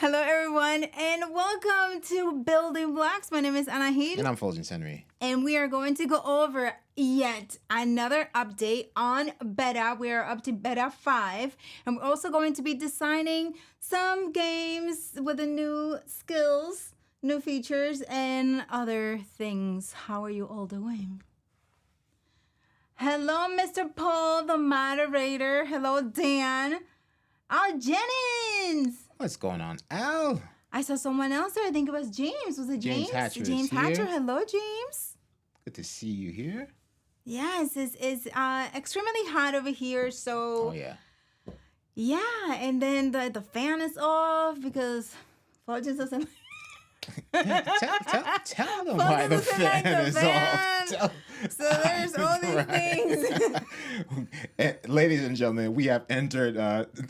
Hello, everyone, and welcome to Building Blocks. My name is Anahid. And I'm Fuljens Henry. And we are going to go over yet another update on beta. We are up to beta 5. And we're also going to be designing some games with the new skills, new features, and other things. How are you all doing? Hello, Mr. Paul, the moderator. Hello, Dan. Oh, Jennings. What's going on, Al? I saw someone else there. I think it was James. Was it James? Hatcher James is Hatcher. here. Hello, James. Good to see you here. Yes, it's extremely hot over here. So Oh, yeah. yeah, and then the fan is off because Fuljens doesn't. Tell them why the fan is off. So there's all these things. Ladies and gentlemen, we have entered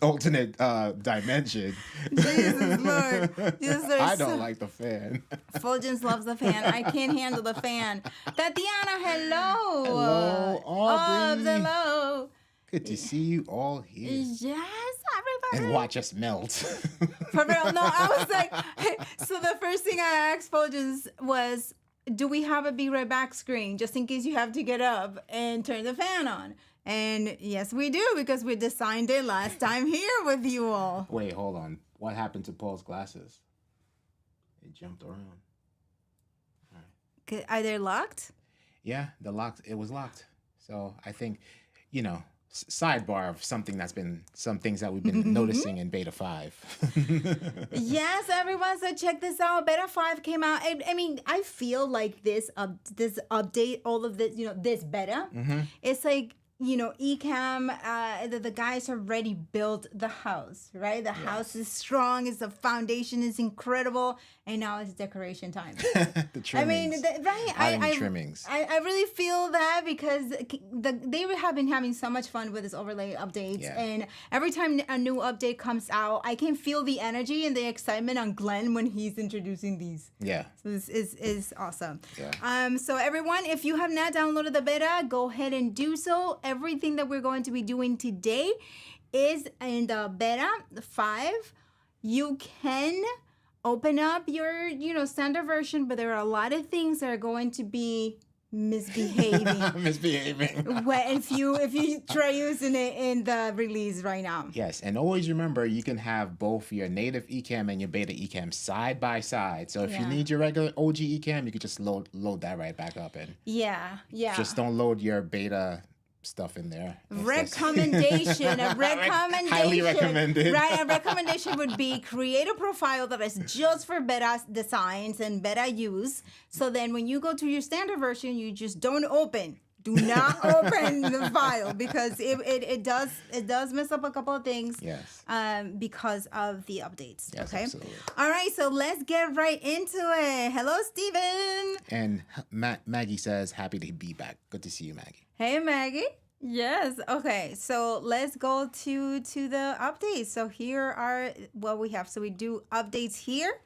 alternate dimension. Jesus Lord. Jesus Lord. I don't like the fan. Fuljens loves the fan. I can't handle the fan. Tatiana, hello. Hello, Aubrey. Hello. Good to see you all here. Yes, everybody. And watch us melt. For real. No, I was like, so the first thing I asked Fuljens was, do we have a be right back screen just in case you have to get up and turn the fan on? And yes, we do, because we designed it last time here with you all. Wait, hold on. What happened to Paul's glasses? It jumped around. Are they locked? Yeah, it was locked. So I think, sidebar of some things that we've been noticing in beta 5. Yes, everyone. So check this out. Beta 5 came out. I mean, I feel like this update, all of this, this beta, it's like, Ecamm, the guys already built the house, right? The house is strong. The foundation is incredible. And now it's decoration time. The trimmings. right? Trimmings. I really feel that because they have been having so much fun with this overlay updates. Yeah. And every time a new update comes out, I can feel the energy and the excitement on Glenn when he's introducing these. Yeah. So this is awesome. Yeah. So everyone, if you have not downloaded the beta, go ahead and do so. Everything that we're going to be doing today is in the beta 5. You can open up your, standard version, but there are a lot of things that are going to be misbehaving. If you try using it in the release right now. Yes, and always remember, you can have both your native Ecamm and your beta Ecamm side by side. So if you need your regular OG Ecamm, you can just load that right back up, and just don't load your beta stuff in there. Recommendation. Highly recommended. Right, a recommendation would be create a profile that is just for beta designs and beta use. So then when you go to your standard version, you just don't open. Do not open the file because it does mess up a couple of things. Yes. Because of the updates. Yes, okay. Absolutely. All right, so let's get right into it. Hello, Steven. And Maggie says, happy to be back. Good to see you, Maggie. Hey, Maggie. Yes. Okay. So let's go to the updates. So here are what we have. So we do updates here.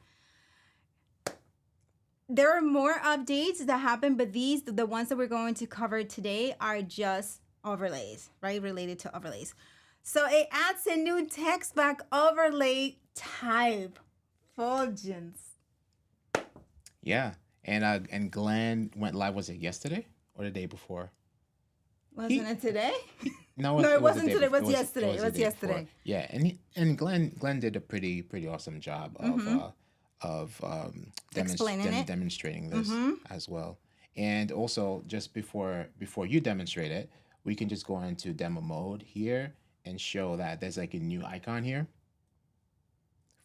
There are more updates that happen, but the ones that we're going to cover today are just overlays, right? Related to overlays. So it adds a new text box overlay type. Fuljens. Yeah. And Glenn went live, was it yesterday or the day before? Wasn't it today? No, it wasn't today. It was yesterday. It was yesterday. Yeah, and Glenn did a pretty awesome job of demonstrating this as well. And also, just before you demonstrate it, we can just go into demo mode here and show that there's like a new icon here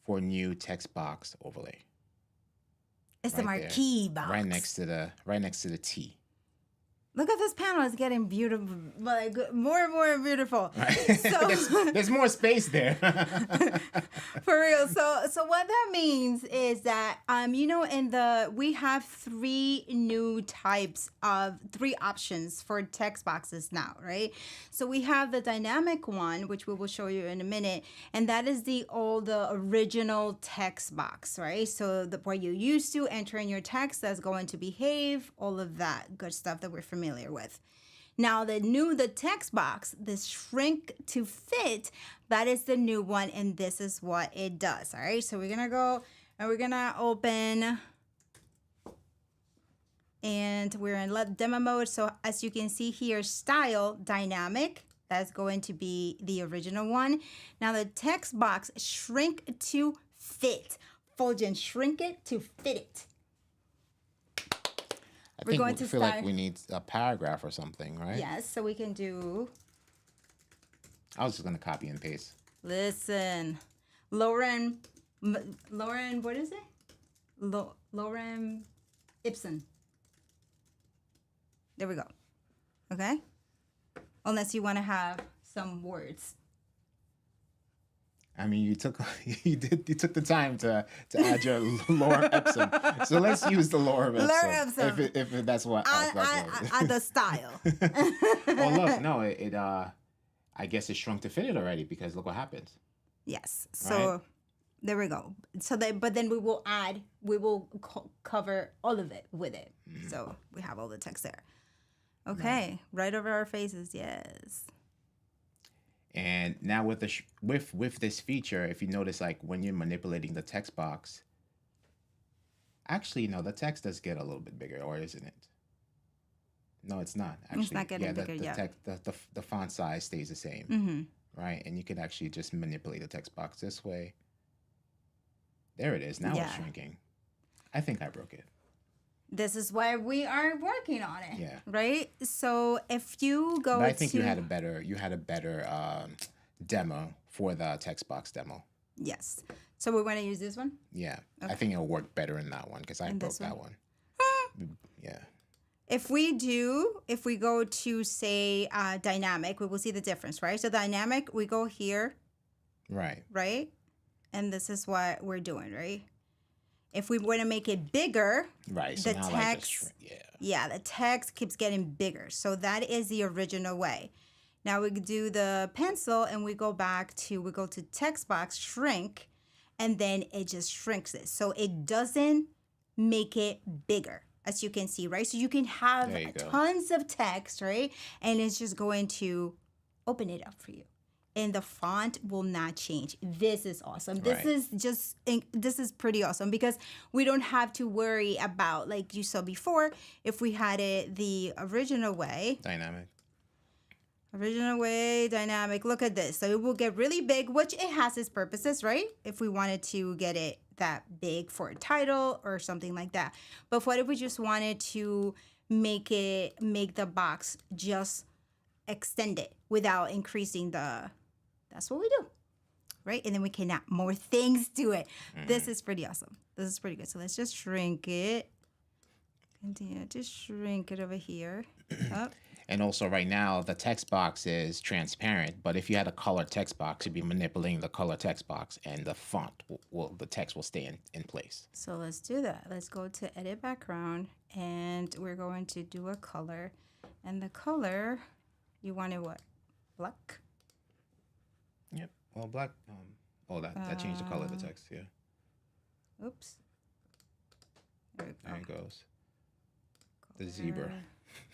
for new text box overlay. It's the marquee box. Right next to the T. Look at this panel. It's getting beautiful, like more and more beautiful. Right. So there's more space there. For real. So what that means is that we have three options for text boxes now, right? So we have the dynamic one, which we will show you in a minute, and that is the original text box, right? So where you used to enter in your text that's going to behave, all of that good stuff that we're familiar with. Now the text box, the shrink to fit, that is the new one, and this is what it does. All right, so we're gonna go and we're gonna open, and we're in demo mode. So as you can see here, style dynamic, that's going to be the original one. Now the text box, shrink to fit. Fuljens, shrink it to fit it. I feel like we need a paragraph or something, right? Yes, so we can do. I was just gonna copy and paste. Listen, Lauren, what is it? Lauren Ibsen. There we go. Okay. Unless you want to have some words. I mean, you took the time to add your Lorem Ipsum. So let's use the Lorem Ipsum. If that's what I the style. Well, look, no, I guess it shrunk to fit it already because look what happens. Yes. So right? There we go. So but then we will cover all of it with it. Mm-hmm. So we have all the text there. Okay, right over our faces. Yes. And now with this feature, if you notice, like when you're manipulating the text box, actually, no, the text does get a little bit bigger, or isn't it? No, it's not. Actually, it's not getting bigger yet. The font size stays the same, right? And you can actually just manipulate the text box this way. There it is. Now it's shrinking. I think I broke it. This is why we are working on it. Yeah. Right. So if you go, but I think you had a better demo for the text box demo. Yes. So we want to use this one. Yeah. Okay. I think it'll work better in that one because I broke that one. Yeah. If we go to say dynamic, we will see the difference, right? So dynamic, we go here. Right. Right. And this is what we're doing, right? If we want to make it bigger, right? So the text, the text keeps getting bigger. So that is the original way. Now we do the pencil, and we go to text box, shrink, and then it just shrinks it. So it doesn't make it bigger, as you can see, right? So you can have tons of text, right? And it's just going to open it up for you. And the font will not change. This is awesome. This is pretty awesome because we don't have to worry about, like you saw before, if we had it the original way. Dynamic. Look at this. So it will get really big, which it has its purposes, right? If we wanted to get it that big for a title or something like that. But what if we just wanted to make the box just extend it without increasing that's what we do, right? And then we can add more things to it. This is pretty awesome. This is pretty good. So let's just shrink it. Continue to shrink it over here. Up. And also right now, the text box is transparent. But if you had a color text box, you'd be manipulating the color text box and the font, the text will stay in place. So let's do that. Let's go to edit background, and we're going to do a color. And the color, you want it what? Black? Yep. Well, black. That changed the color of the text. Yeah. Oops. There we go. There it goes. The zebra.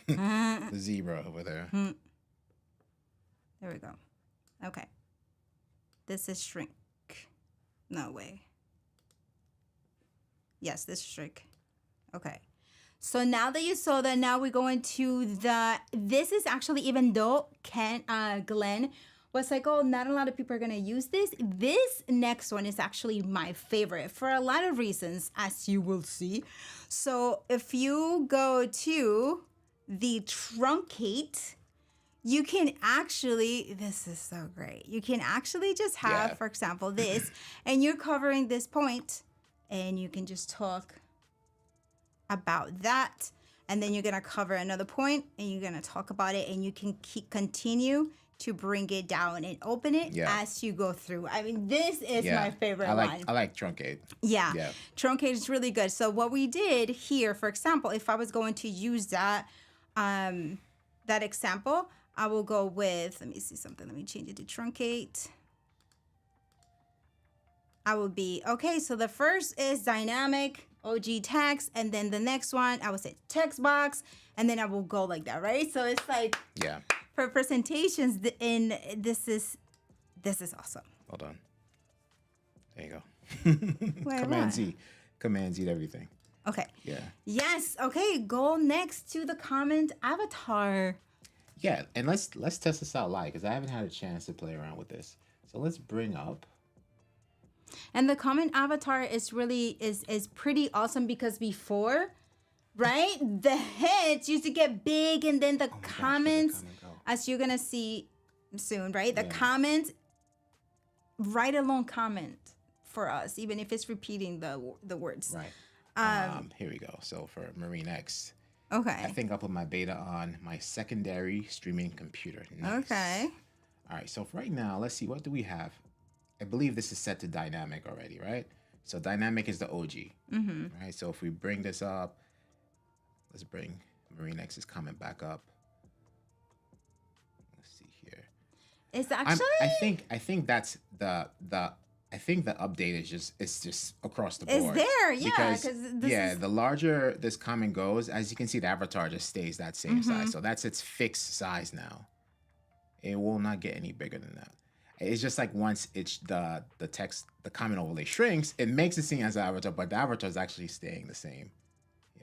The zebra over there. There we go. Okay. This is shrink. No way. Yes, this is shrink. Okay. So now that you saw that, now we're going to this is actually, even though Glenn was like, oh, not a lot of people are going to use this. This next one is actually my favorite for a lot of reasons, as you will see. So if you go to the truncate, you can actually, this is so great. You can actually just have, for example, this, and you're covering this point, and you can just talk about that. And then you're going to cover another point, and you're going to talk about it, and you can continue to bring it down and open it as you go through. I mean, this is my favorite one. I like truncate. Yeah. Truncate is really good. So what we did here, for example, if I was going to use that example, I will go with, let me see something. Let me change it to truncate. I will be, okay, so the first is dynamic. OG text, and then the next one I would say text box, and then I will go like that, right? So it's like Yeah. for presentations, and this is awesome. Hold on. There you go. Wait, Command what? Z. Command Z to everything. Okay. Yeah. Yes. Okay. Go next to the comment avatar. Yeah, and let's test this out live because I haven't had a chance to play around with this. So let's bring up. And the comment avatar is really is pretty awesome because before, right, the heads used to get big, and then the Oh my gosh, where'd the comments, comment go? as you're gonna see soon, right? The Yeah. comments, write a long comment for us, even if it's repeating the words. Right. Here we go. So for Marine X, I Okay. think I'll put my beta on my secondary streaming computer. Nice. Okay. All right. So for right now, let's see. What do we have? I believe this is set to dynamic already, right? So dynamic is the OG. Mm-hmm. Right. So if we bring this up, let's bring Marine X's comment back up. Let's see here. It's actually. I think that's the I think the update is just across the board. It's there, yeah, Because 'cause this is- the larger this comment goes, as you can see, the avatar just stays that same size. So that's its fixed size now. It will not get any bigger than that. It's just like once it's the text, the comment overlay shrinks, it makes it seem as an avatar, but the avatar is actually staying the same.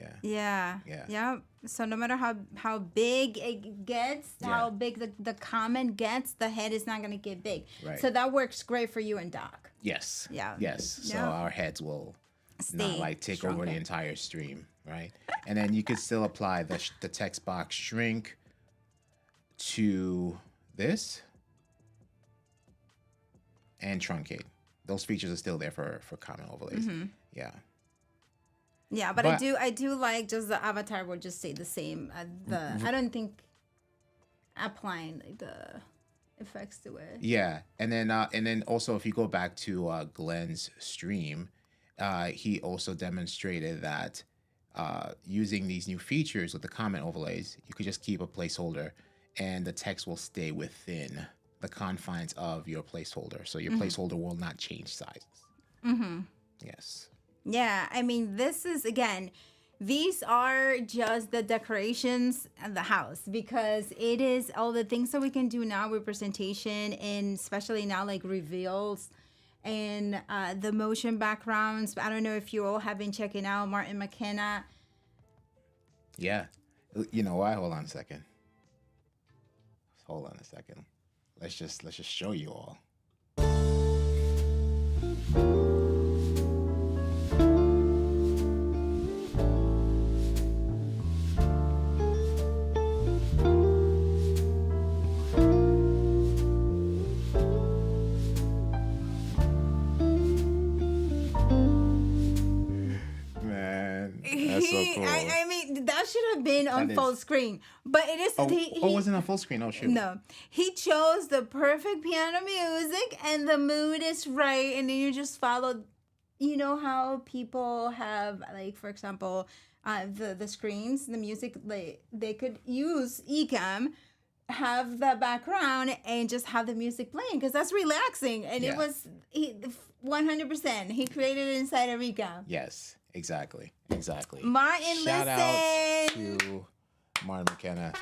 Yeah. Yeah. Yeah. Yeah. So no matter how big it gets, Yeah. how big the comment gets, the head is not gonna get big. Right. So that works great for you and Doc. Yes. Yeah. Yes. So Yeah. our heads will Stay not like take over stronger. the entire stream, right? And then you could still apply the text box shrink to this and truncate. Those features are still there for comment overlays. Mm-hmm. Yeah. Yeah, but I do like just the avatar will just stay the same. I don't think applying like the effects to it. Yeah, and then also if you go back to Glenn's stream, he also demonstrated that using these new features with the comment overlays, you could just keep a placeholder, and the text will stay within the confines of your placeholder, so your placeholder will not change sizes. Mm-hmm. Yes. Yeah, I mean, this is again, these are just the decorations and the house because it is all the things that we can do now with presentation and especially now like reveals and the motion backgrounds. I don't know if you all have been checking out Martin McKenna. Yeah. You know why? Hold on a second. Hold on a second. Let's just show you all. Man, that's so cool. I mean, that should have been on That full is- screen, but it is. Oh, he wasn't on full screen? Oh, shoot. No, he chose the perfect piano music, and the mood is right, and then you just follow. You know how people have, like, for example, the screens, the music, like they could use Ecamm, have the background, and just have the music playing because that's relaxing, and Yeah. it was 100%. He created it inside of Ecamm. Yes, exactly. Martin, Shout out listen. to Martin McKenna.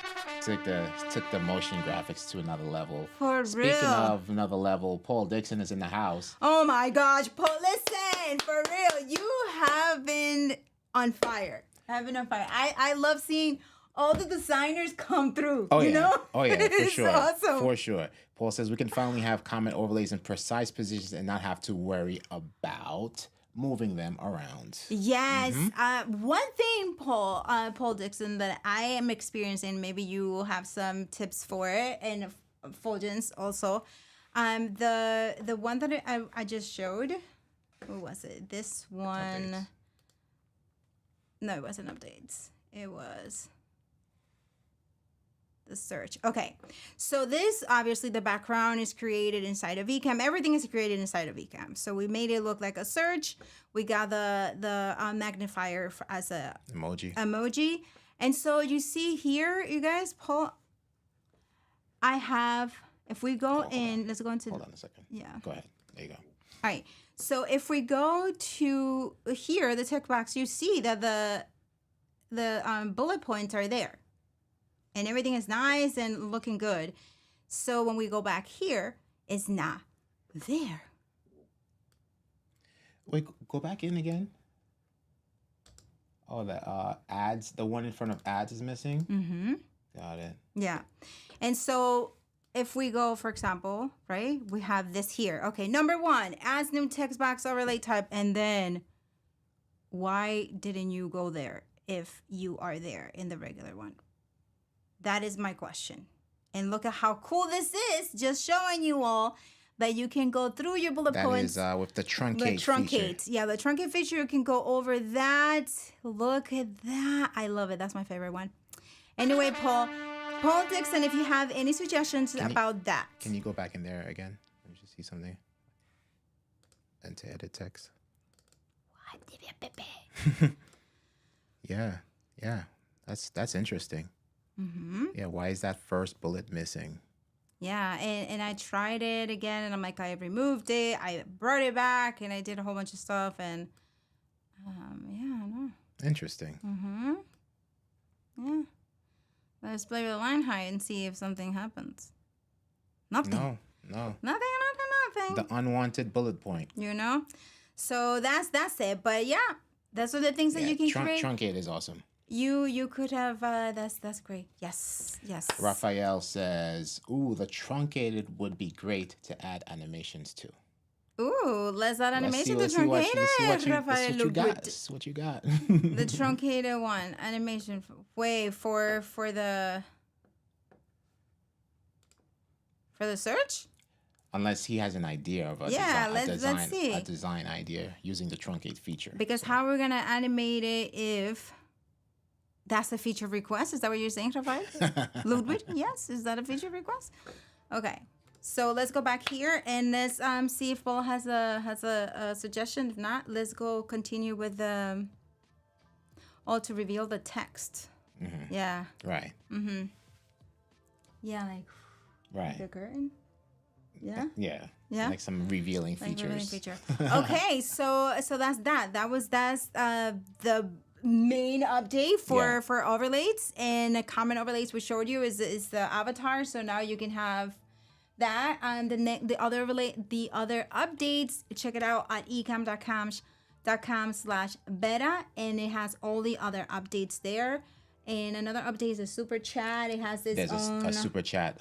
Took the motion graphics to another level. For Speaking real. of another level, Paul Dixon is in the house. Oh my gosh, Paul, listen, for real, you have been on fire. I love seeing all the designers come through. Oh, you yeah. know? Oh, yeah, for It's sure. awesome. For sure. Paul says we can finally have comment overlays in precise positions and not have to worry about moving them around. Yes. Mm-hmm. One thing, Paul Dixon, that I am experiencing, maybe you will have some tips for it, and Fuljens also. The one that I just showed, what was it? This one. Updates. No, it wasn't updates. It was the search. Okay. So this, obviously, the background is created inside of Ecamm. Everything is created inside of Ecamm. So we made it look like a search. We got the magnifier as a emoji. And so you see here, you guys, Paul, I have, if we go Hold in, on. let's go into, Hold on a second. yeah. Go ahead. There you go. All right. So if we go to here, the text box, you see that the bullet points are there, and everything is nice and looking good. So when we go back here, it's not there. Wait, go back in again. Oh, the ads, the one in front of ads is missing. Mm-hmm. Got it. Yeah. And so if we go, for example, right, we have this here. Okay, number 1, adds new text box overlay type. And then why didn't you go there if you are there in the regular one? That is my question. And look at how cool this is, just showing you all that you can go through your bullet points. That is with the truncate feature. Yeah, the truncate feature, you can go over that. Look at that. I love it. That's my favorite one. Anyway, Paul Dixon, if you have any suggestions about that. Can you go back in there again? Let me just see something. And to edit text. Yeah. That's interesting. Mm-hmm. Yeah, why is that first bullet missing? Yeah, and I tried it again, and I'm like, I removed it, I brought it back, and I did a whole bunch of stuff, and yeah, I know. Interesting. Mm-hmm. Yeah. Let's play with the line height and see if something happens. Nothing. No. Nothing. The unwanted bullet point. You know? So that's it. But yeah, those are the things that you can create. Truncate is awesome. You could have that's great. Yes. Raphael says, "Ooh, the truncated would be great to add animations to." Ooh, let's add animation to let's see what truncated. you got. That's what you got. The truncated one animation. For the search. Unless he has an idea of let's see. A design idea using the truncate feature. Because how we're gonna animate it if that's a feature request? Is that what you're saying, Rafael? Ludwig? Yes, is that a feature request? Okay, so let's go back here and let's see if Paul has a suggestion. If not, let's go continue with the to reveal the text. Mm-hmm. Yeah. Right. Mm-hmm. Yeah, like right. The curtain. Yeah. Yeah. Yeah. Like some revealing features. Okay, so that's that. That's the main update for overlays, and a common overlays we showed you is the avatar. So now you can have that, and the other updates. Check it out at ecamm.com/beta, and it has all the other updates there. And another update is a super chat. It has this a super chat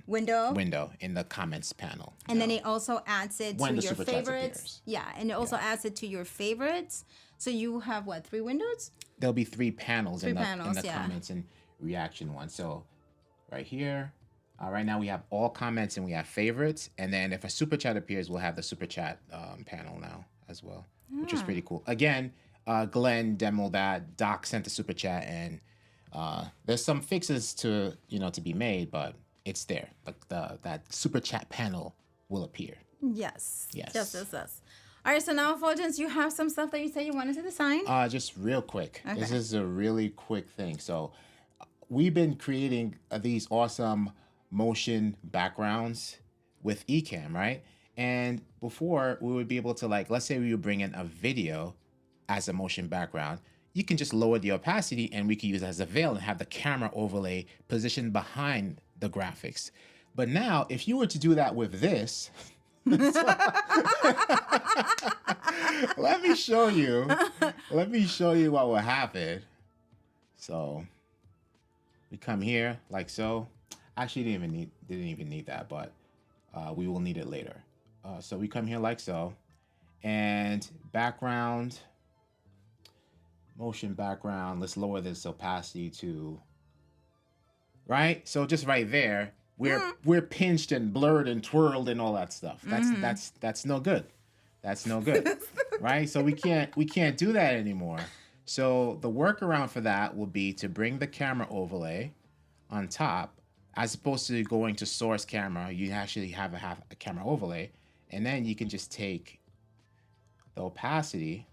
window in the comments panel. And then it also adds it to your favorites. Yeah, and it also adds it to your favorites. So you have 3 windows? There'll be 3 panels in the comments and reaction one. So right here, right now we have all comments and we have favorites. And then if a super chat appears, we'll have the super chat panel now as well, which is pretty cool. Again, Glenn demoed that. Doc sent the super chat, and there's some fixes to be made, but it's there. That super chat panel will appear. Yes. All right, so now, Fuljens, you have some stuff that you said you wanted to design? Just real quick. Okay. This is a really quick thing. So we've been creating these awesome motion backgrounds with Ecamm, right? And before, we would be able to, let's say we would bring in a video as a motion background. You can just lower the opacity and we can use it as a veil and have the camera overlay positioned behind the graphics. But now, if you were to do that with this, let me show you what will happen. So we come here like so. Actually, didn't even need that, but we will need it later. So we come here like so, and background. Motion background. Let's lower this opacity to right. So just right there, we're pinched and blurred and twirled and all that stuff. That's no good. That's no good, right? So we can't do that anymore. So the workaround for that will be to bring the camera overlay on top, as opposed to going to source camera. You actually have a camera overlay, and then you can just take the opacity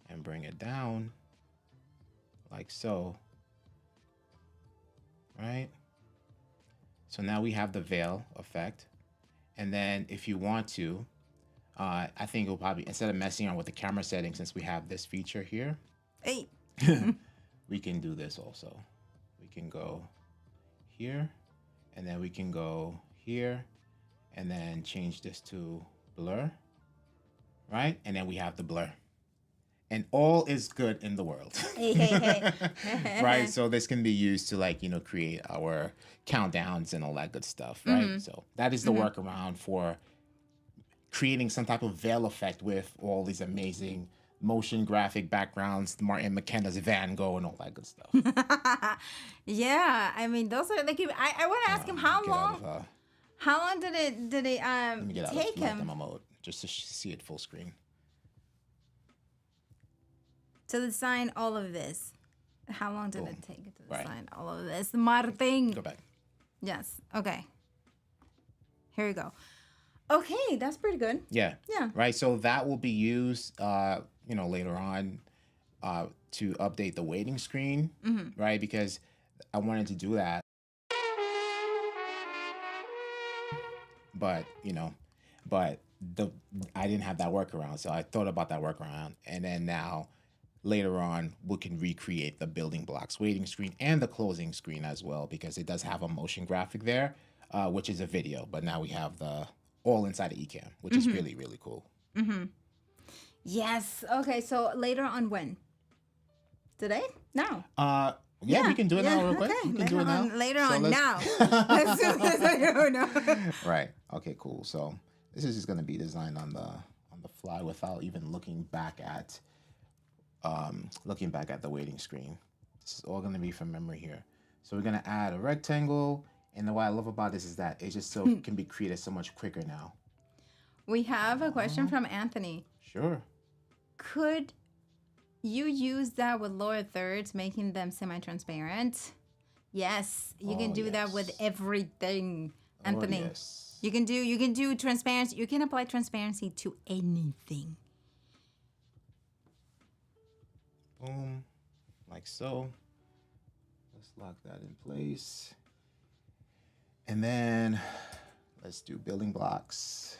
and bring it down like so, right? So now we have the veil effect. And then if you want to, I think we'll probably, instead of messing around with the camera settings, since we have this feature here, Hey. we can do this also. We can go here, and then we can go here, and then change this to blur, right? And then we have the blur. And all is good in the world. Right? So this can be used to, like, create our countdowns and all that good stuff, right? So that is the workaround for creating some type of veil effect with all these amazing motion graphic backgrounds, Martin McKenna's Van Gogh and all that good stuff. Yeah, I mean, those are like. I want to ask him how long. How long did it Let me get out take of him demo mode just to see it full screen. to design all of this? How long did it take to Right. design all of this, Martin? Go back. Yes. Okay. Here we go. Okay, that's pretty good. Yeah. Yeah. Right. So that will be used, later on, to update the waiting screen, right? Because I wanted to do that, but I didn't have that workaround, so I thought about that workaround, and then now later on we can recreate the building blocks waiting screen and the closing screen as well, because it does have a motion graphic there, which is a video, but now we have the all inside of Ecamm, which is really, really cool. Yes. Okay. So later on when? Today? No. Yeah, we can do it now real quick. Okay. We can do it now. Later So on let's- now. As soon as I know. Right. Okay, cool. So this is just going to be designed on the fly without even looking back at the waiting screen. This is all going to be from memory here. So we're going to add a rectangle, and what I love about this is that it just can be created so much quicker now. We have a question from Anthony. Sure. Could you use that with lower thirds, making them semi-transparent? Yes, you can do that with everything, Anthony. Oh, yes. You can do transparency. You can apply transparency to anything. Boom, like so. Let's lock that in place. And then let's do building blocks.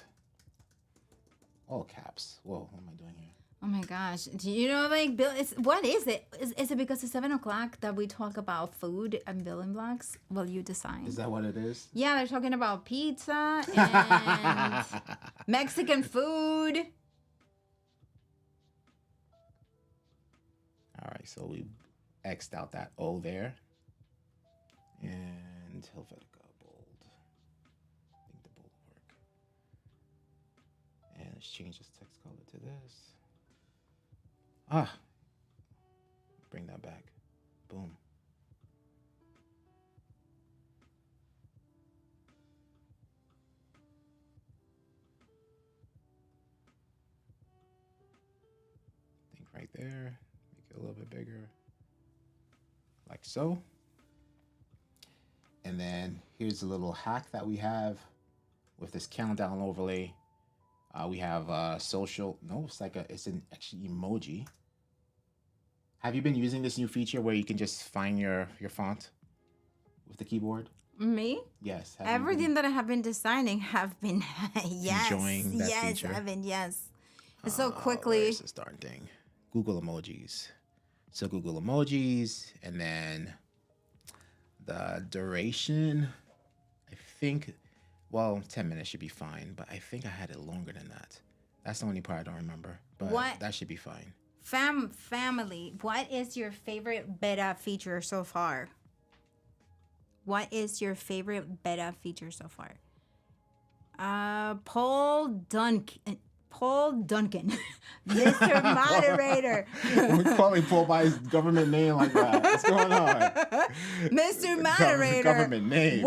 All caps. Whoa, what am I doing here? Oh my gosh. Do you know, like, what is it? Is it because it's 7 o'clock that we talk about food and building blocks? Well, you decide. Is that what it is? Yeah, they're talking about pizza and Mexican food. All right, so we X'd out that O there. And Helvetica bold. I think the bold will work. And let's change this text color to this. Bring that back. Boom. Think right there. Make it a little bit bigger. Like so. And then here's a little hack that we have with this countdown overlay. We have social. No, it's an actually emoji. Have you been using this new feature where you can just find your font with the keyboard? Me? Yes. Everything that I have been designing have been yes. Enjoying that feature? I've been It's so quickly. Where's this darn thing? Google emojis. So Google emojis, and then the duration. I think, 10 minutes should be fine, but I think I had it longer than that. That's the only part I don't remember, but that should be fine. Family, what is your favorite beta feature so far? What is your favorite beta feature so far? Paul Duncan, Mr. Moderator. We're calling Paul by his government name like that. What's going on? Mr. Moderator. Government name.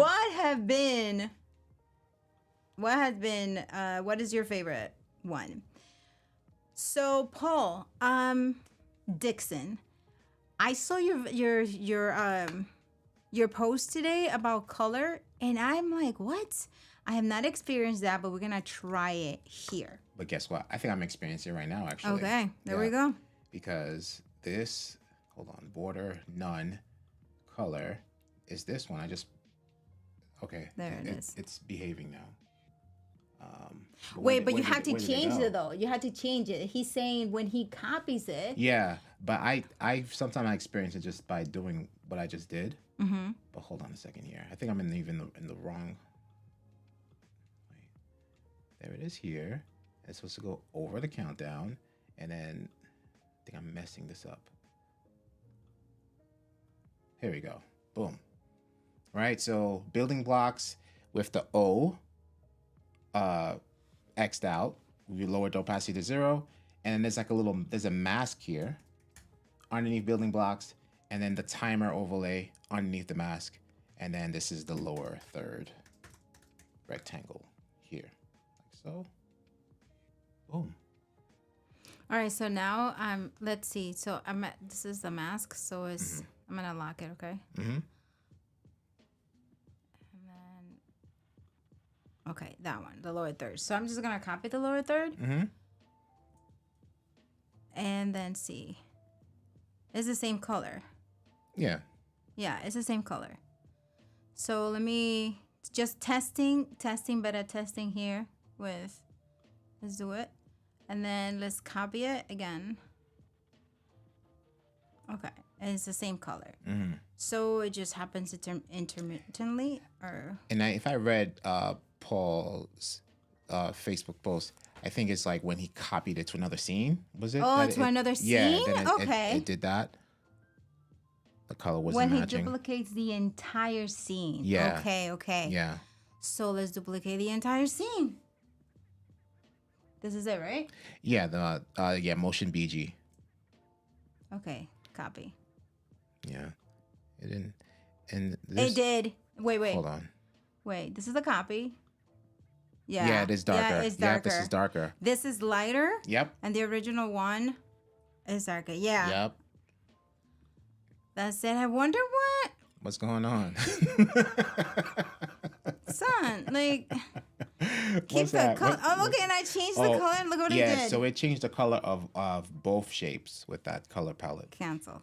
What is your favorite one? So Paul, Dixon, I saw your post today about color, and I'm like, what? I have not experienced that, but we're gonna try it here. But guess what? I think I'm experiencing it right now, actually. Okay, there we go. Because this, hold on, border, none, color, is this one. Okay. There it is. It's behaving now. Wait, but you have to change it though. You have to change it. He's saying when he copies it. Yeah, but I sometimes I experience it just by doing what I just did. Mm-hmm. But hold on a second here. I think I'm in the wrong. Wait, there it is here. It's supposed to go over the countdown, and then I think I'm messing this up. Here we go. Boom. Right. So building blocks with the O X'd out. We lowered the opacity to 0. And then there's a mask here underneath building blocks. And then the timer overlay underneath the mask. And then this is the lower third rectangle here. Like so. Boom. All right. So now let's see. So this is the mask. So it's, I'm going to lock it. Okay. Mm-hmm. Okay, that one, the lower third. So I'm just going to copy the lower third. Mm-hmm. And then see. It's the same color. Yeah. Yeah, it's the same color. So let me just testing beta testing here with, let's do it. And then let's copy it again. Okay, and it's the same color. Mm-hmm. So it just happens intermittently, or. And if I read Paul's Facebook post, I think it's like when he copied it to another scene. Was it? Oh, to another scene? Yeah. Then okay. It did that. The color wasn't when matching. He duplicates the entire scene. Yeah. Okay. Yeah. So let's duplicate the entire scene. This is it, right? Yeah. Motion BG. Okay. Copy. Yeah. It didn't. And it did. Wait. Hold on. Wait. This is the copy. Yeah. Yeah, it is darker. Yeah, it's darker. Yep, this is darker. This is lighter. Yep. And the original one is darker. Yeah. Yep. That's it. I wonder what's going on. Son, like, keep the color. Oh, okay, and I changed the color. And look what it did. Yeah, so it changed the color of both shapes with that color palette. Cancel.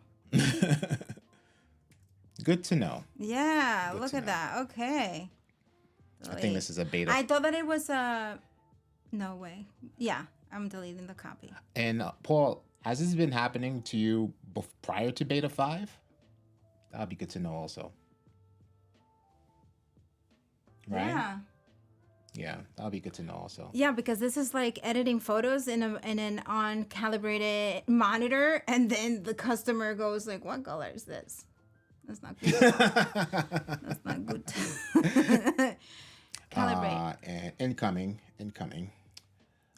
Good to know. Yeah, look at that. Okay. I think this is a beta. I thought that it was a. No way. Yeah, I'm deleting the copy. And Paul, has this been happening to you prior to beta 5? That'd be good to know also. Right? Yeah. Yeah, that'll be good to know also. Yeah, because this is like editing photos in an uncalibrated monitor, and then the customer goes like, "What color is this?" That's not good. That's not good. Calibrate. And incoming.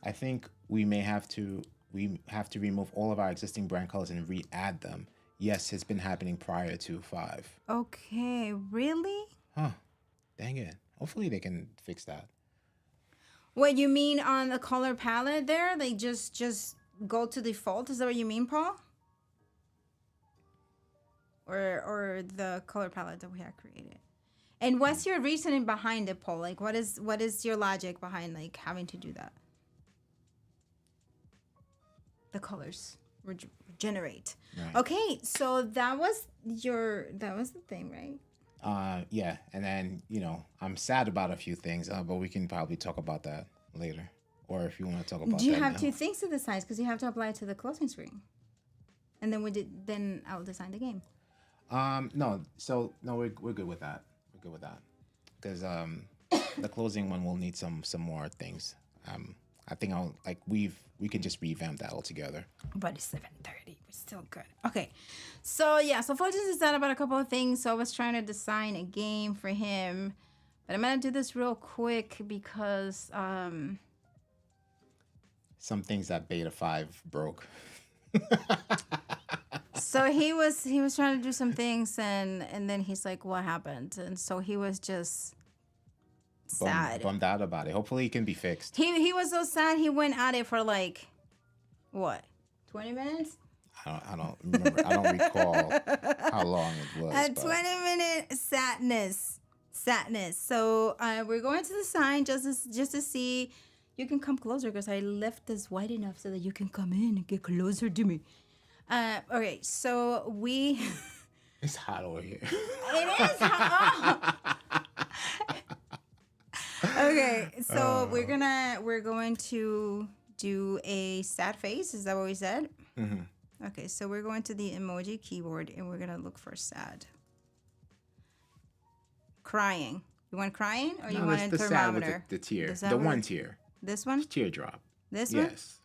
I think we have to remove all of our existing brand colors and re-add them. Yes, it's been happening prior to 5. Okay, really? Huh. Dang it. Hopefully they can fix that. What you mean on the color palette there? They just go to default? Is that what you mean, Paul? Or the color palette that we have created? And what's your reasoning behind it, Paul? Like, what is your logic behind like having to do that? The colors regenerate. Right. Okay, so that was the thing, right? Yeah, and then I'm sad about a few things, but we can probably talk about that later, or if you want to talk about that. Do you have now. 2 things to the sides because you have to apply it to the closing screen, and then I'll design the game. No, we're good with that. We're good with that because the closing one will need some more things. I think we can just revamp that altogether. But it's 7:30. We're still good. Okay. So Fuljens is sad about a couple of things. So I was trying to design a game for him. But I'm gonna do this real quick because some things that beta 5 broke. So he was trying to do some things and then he's like, what happened? And so he was just sad. Bummed out about it. Hopefully it can be fixed. He was so sad he went at it for like what? 20 minutes? I don't remember. I don't recall how long it was. A 20-minute sadness. So we're going to the sign just to see. You can come closer because I left this wide enough so that you can come in and get closer to me. Okay, so we. It's hot over here. It is hot. Okay, so we're going to do a sad face. Is that what we said? Mm-hmm. Okay, so we're going to the emoji keyboard and we're gonna look for sad. Crying. You want crying or you want a the sad thermometer? with the tear. sad The with one tear. This one? Teardrop. This one? Yes.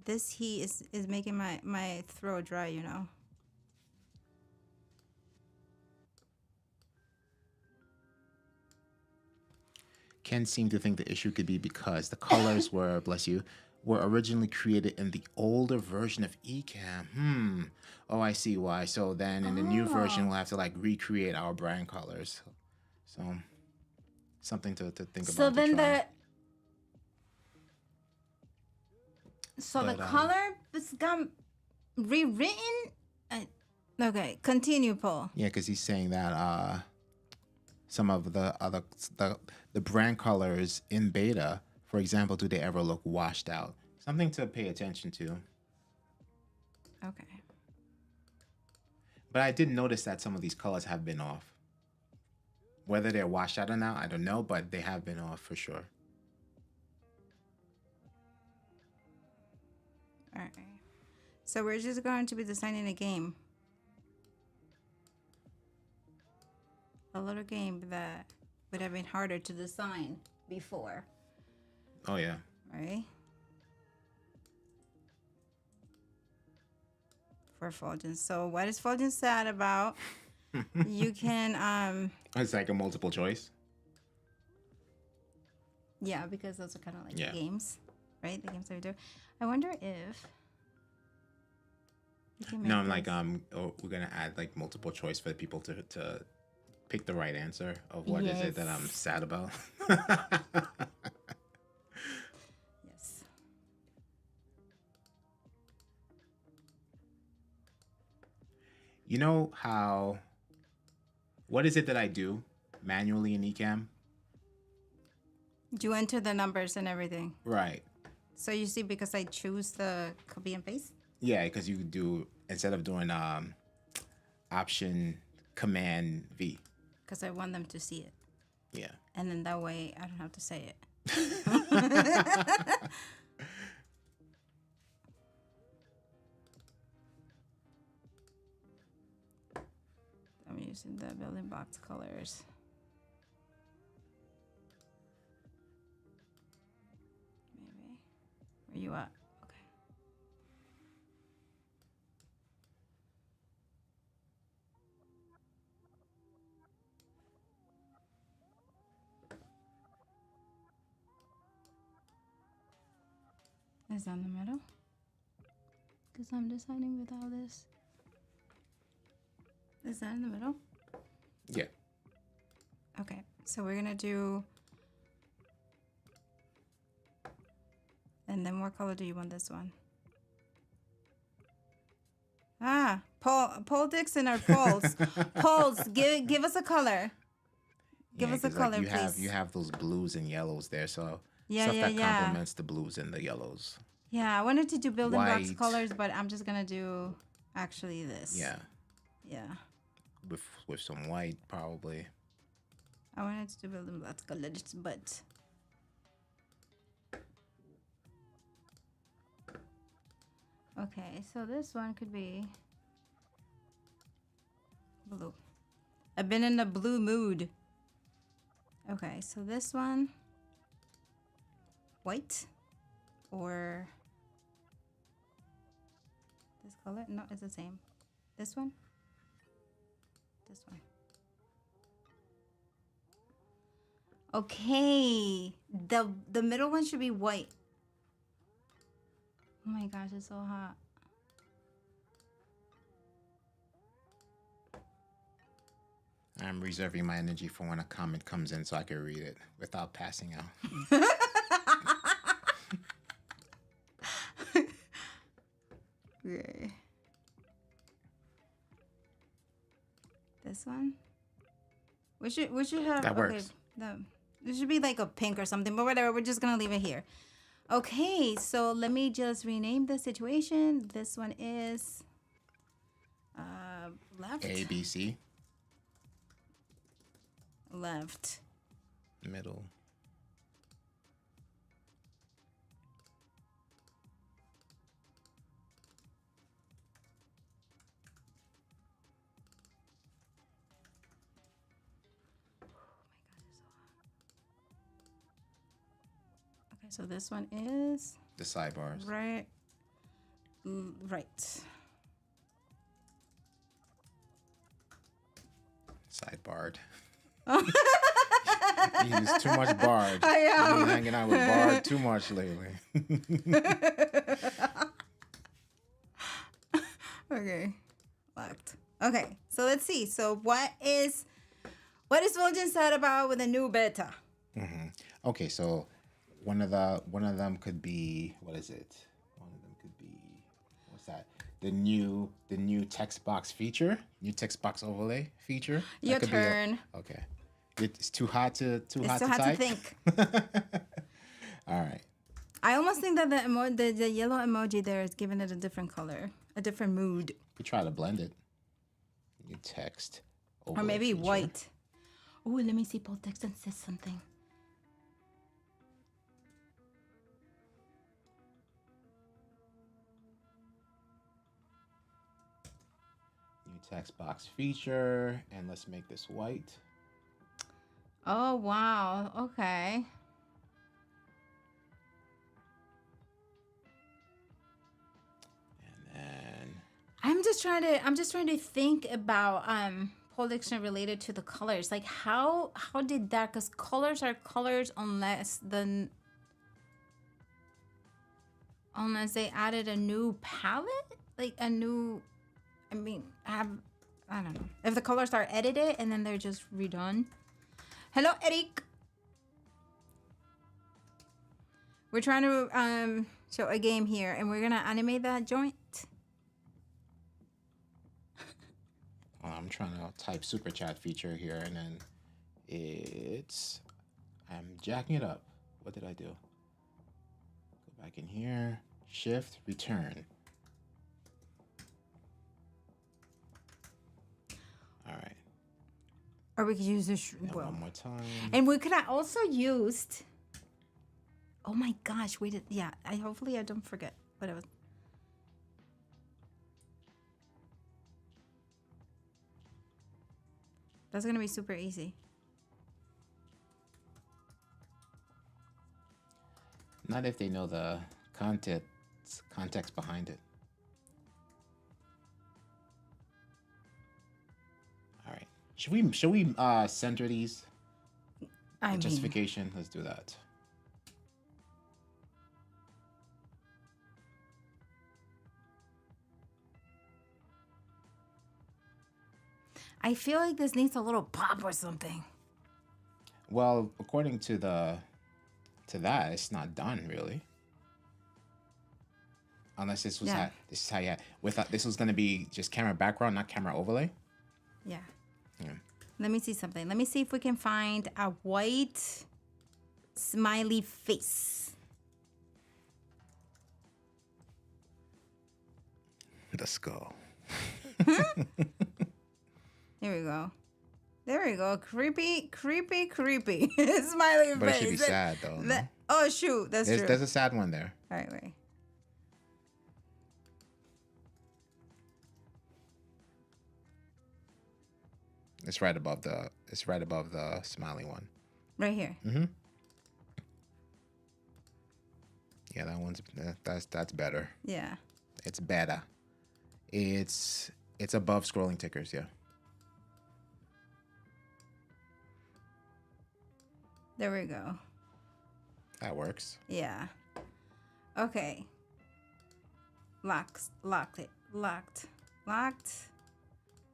This heat is making my throat dry, you know. Ken seemed to think the issue could be because the colors were, bless you, were originally created in the older version of Ecamm. Oh, I see why. So then in the new version, we'll have to like recreate our brand colors. So something to think about. So then But, the color has got rewritten. Okay, continue, Paul. Yeah, because he's saying that some of the brand colors in beta, for example, do they ever look washed out? Something to pay attention to. Okay. But I did notice that some of these colors have been off. Whether they're washed out or not, I don't know, but they have been off for sure. All right. So we're just going to be designing a game. A little game that would have been harder to design before. Oh, yeah. Right? For Fuljens. So what is Fuljens sad about? You can It's like a multiple choice. yeah, because those are kind of like Yeah. the games, right? The games that we do. I wonder if we can No, I'm make like this- we're gonna add like multiple choice for people to pick the right answer of what is it that I'm Yes. sad about. Yes. You know how? What is it that I do manually in Ecamm? You enter the numbers and everything. Right. So you see, because I choose the copy and paste. Yeah, because you do instead of doing option command V. Because I want them to see it. Yeah. And then that way I don't have to say it. I'm using the building blocks colors. Maybe. Where you at? Okay. Is that in the middle? Because I'm deciding without this. Is that in the middle? Yeah. Okay, so we're gonna do. And then what color do you want this one? Ah, Paul Dixon or Paul's. Paul's, give us a color. Give Yeah, us a 'cause, like, color, please. You have those blues and yellows there, so Yeah, stuff yeah, that yeah. complements the blues and the yellows. Yeah, I wanted to do building blocks White. colors, but I'm just gonna do actually this. Yeah. Yeah. With some white probably. I wanted to do building blocks colors, but okay, so this one could be blue. I've been in the blue mood. Okay, so this one white or this color? No, it's the same. This one? This one. Okay, the middle one should be white. Oh my gosh, it's so hot. I'm reserving my energy for when a comment comes in so I can read it without passing out. Okay. This one? We should have That works. It should be like a pink or something, but whatever, we're just gonna leave it here. Okay, so let me just rename the situation. This one is left. A, B, C. Left. Middle. Okay, so this one is The sidebars. right. Right. Sidebarred. You use too much barred. I am. You've been hanging out with barred too much lately. Okay. Locked. Okay, so let's see. So what is Fuljens said about with a new beta? Okay, so one of them could be, what is it? One of them could be, what's that? The new text box feature, new text box overlay feature. Your turn. Okay, it's too hot to It's too hard type. to think. All right. I almost think that the yellow emoji there is giving it a different color, a different mood, We try to blend it. New text overlay or maybe feature. white. Oh, let me see. Paul Texton says something. New text box feature, and let's make this white. Oh wow. Okay. And then I'm just trying to think about prediction related to the colors. Like how did that? Because colors are colors unless they added a new palette, like a new. I mean, I don't know if the colors are edited and then they're just redone. Hello, Eric. We're trying to show a game here, and we're gonna animate that joint. I'm trying to type super chat feature here, and then I'm jacking it up. What did I do? Go back in here, shift, return. All right. Or we could use this. And one more time. And we could have also used. Oh my gosh! Wait. Yeah. Hopefully I don't forget what it was. That's gonna be super easy. Not if they know the context behind it. All right. Should we center these? I mean, Justification. Let's do that. I feel like this needs a little pop or something. Well, according to that, it's not done really. Unless this was this is how you this was gonna be just camera background, not camera overlay. Yeah. Let me see something. Let me see if we can find a white smiley face. The skull. There we go. There we go. Creepy, creepy, creepy. Smiley But it face. should be sad though. No? Oh shoot, that's true. There's a sad one there. All right, wait. It's right above the smiley one. Right here. Mm-hmm. Yeah, that's better. Yeah. It's better. It's above scrolling tickers, yeah. There we go. That works. Yeah. Okay. Locked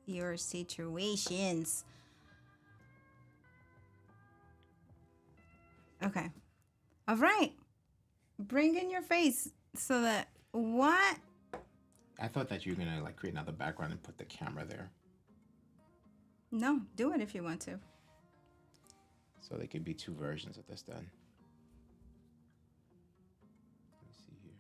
your situations. Okay. All right. Bring in your face so that what? I thought that you were gonna like create another background and put the camera there. No, do it if you want to. So there could be two versions of this then. Let me see here.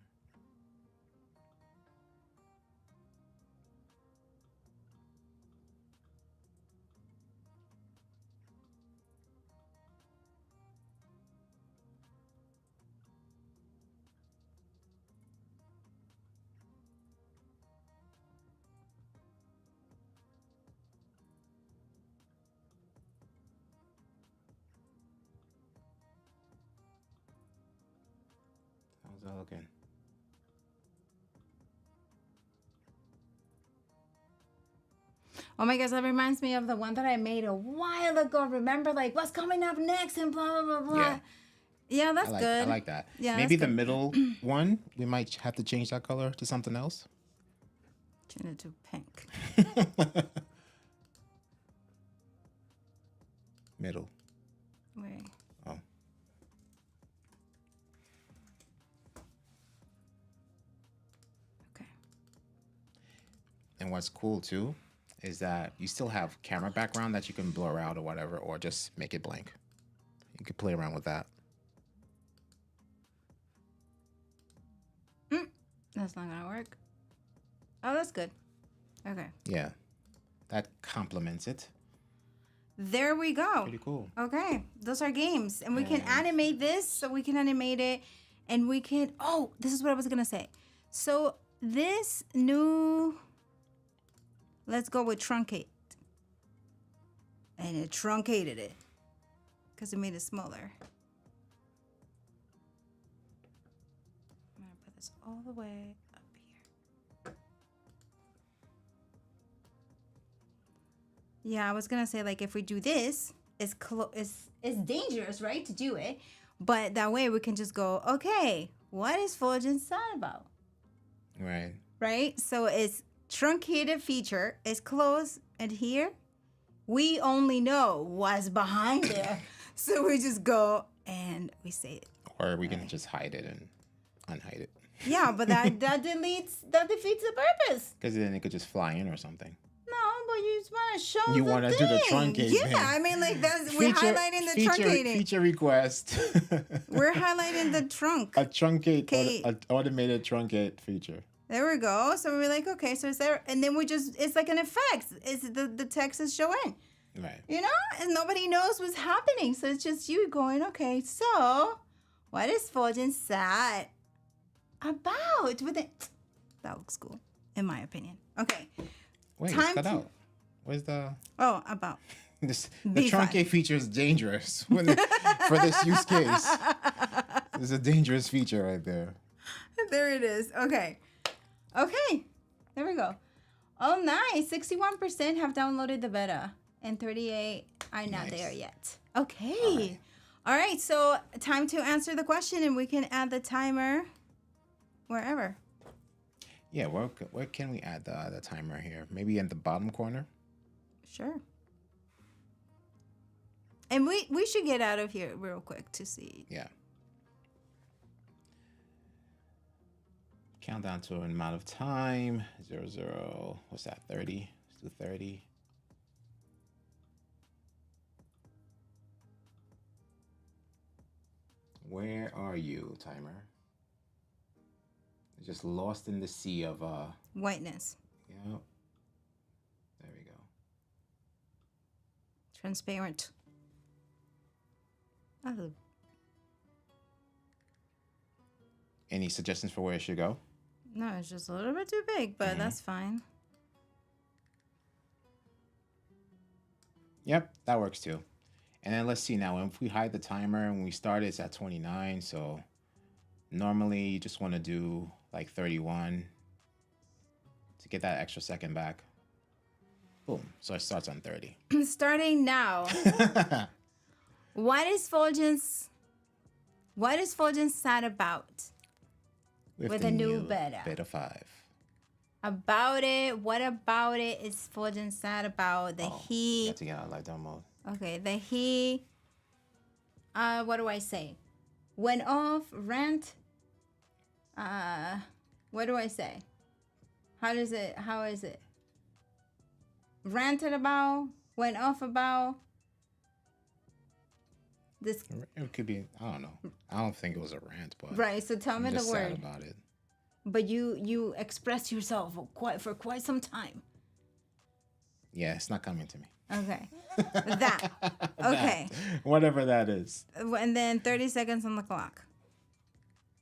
How's that looking? Oh my gosh, that reminds me of the one that I made a while ago. Remember, like, what's coming up next and blah, blah, blah, blah. Yeah. Yeah, that's good. I like that. Yeah, maybe that's the good. middle one, we might have to change that color to something else. Change it to pink. Middle. Wait. Oh. Okay. And what's cool too is that you still have camera background that you can blur out or whatever, or just make it blank. You could play around with that. That's not gonna work. Oh, that's good. Okay. Yeah. That complements it. There we go. Pretty cool. Okay. Those are games. And we can animate this. So we can animate it. And we can... Oh, this is what I was going to say. So this new... Let's go with truncate. And it truncated it. Because it made it smaller. I'm going to put this all the way up here. Yeah, I was going to say, like, if we do this, it's dangerous, right, to do it. But that way we can just go, okay, what is Fuljens sad about? Right. Right? So it's truncated feature. It's closed. And here, we only know what's behind there. So we just go and we say it. Or we can just hide it and unhide it. Yeah, but that defeats the purpose. Because then it could just fly in or something. No, but you just want to show You want to do the truncate Yeah, thing. I mean, like, we're highlighting the truncating. Feature request. We're highlighting the trunk. A truncate, an automated truncate feature. There we go. So we're like, okay, so it's there. And then it's like an effect. It's the text is showing. Right. You know? And nobody knows what's happening. So it's just you going, okay, so what is Fuljens sad about? That looks cool, in my opinion. Okay. Wait, Time it's cut to- out. Where's the... Oh, about. The B5. truncate feature is dangerous for this use case. It's a dangerous feature right there. There it is. Okay. Okay. There we go. Oh, nice. 61% have downloaded the beta and 38 are not Nice. there yet. Okay. All right. So time to answer the question and we can add the timer wherever. Yeah, where can we add the timer here? Maybe in the bottom corner? Sure. And we should get out of here real quick to see. Yeah. Countdown to an amount of time. 00. What's that? 30. Let's do 30. Where are you, timer? Just lost in the sea of Whiteness. Yep. There we go. Transparent. Oh. Any suggestions for where it should go? No, it's just a little bit too big, but that's fine. Yep, that works too. And then let's see now, if we hide the timer and we start, it's at 29. So normally you just want to do like 31 to get that extra second back. Boom. So it starts on 30. Starting now. What is Fuljens sad about? With the a new beta. Beta 5. About it. What about it is Fuljens sad about? The he. Got to get out of lockdown mode. Okay, the he. What do I say? Went off, rant. What do I say? How is it? Ranted about, went off about. This It could be, I don't know. I don't think it was a rant, but right. So tell me I'm the just sad word. about it. But you expressed yourself for quite some time. Yeah, it's not coming to me. Okay. That. Okay. Whatever that is. And then 30 seconds on the clock.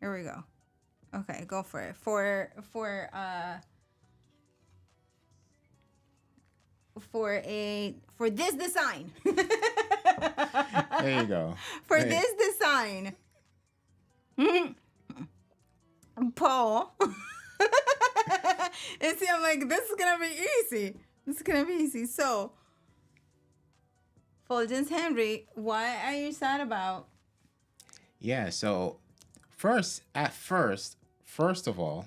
Here we go. Okay, go for it. For this design. There you go. For Hey. this design. Paul. And see, I'm like, this is gonna be easy. This is gonna be easy. So, Fuljens Henry, what are you sad about? Yeah, so first of all,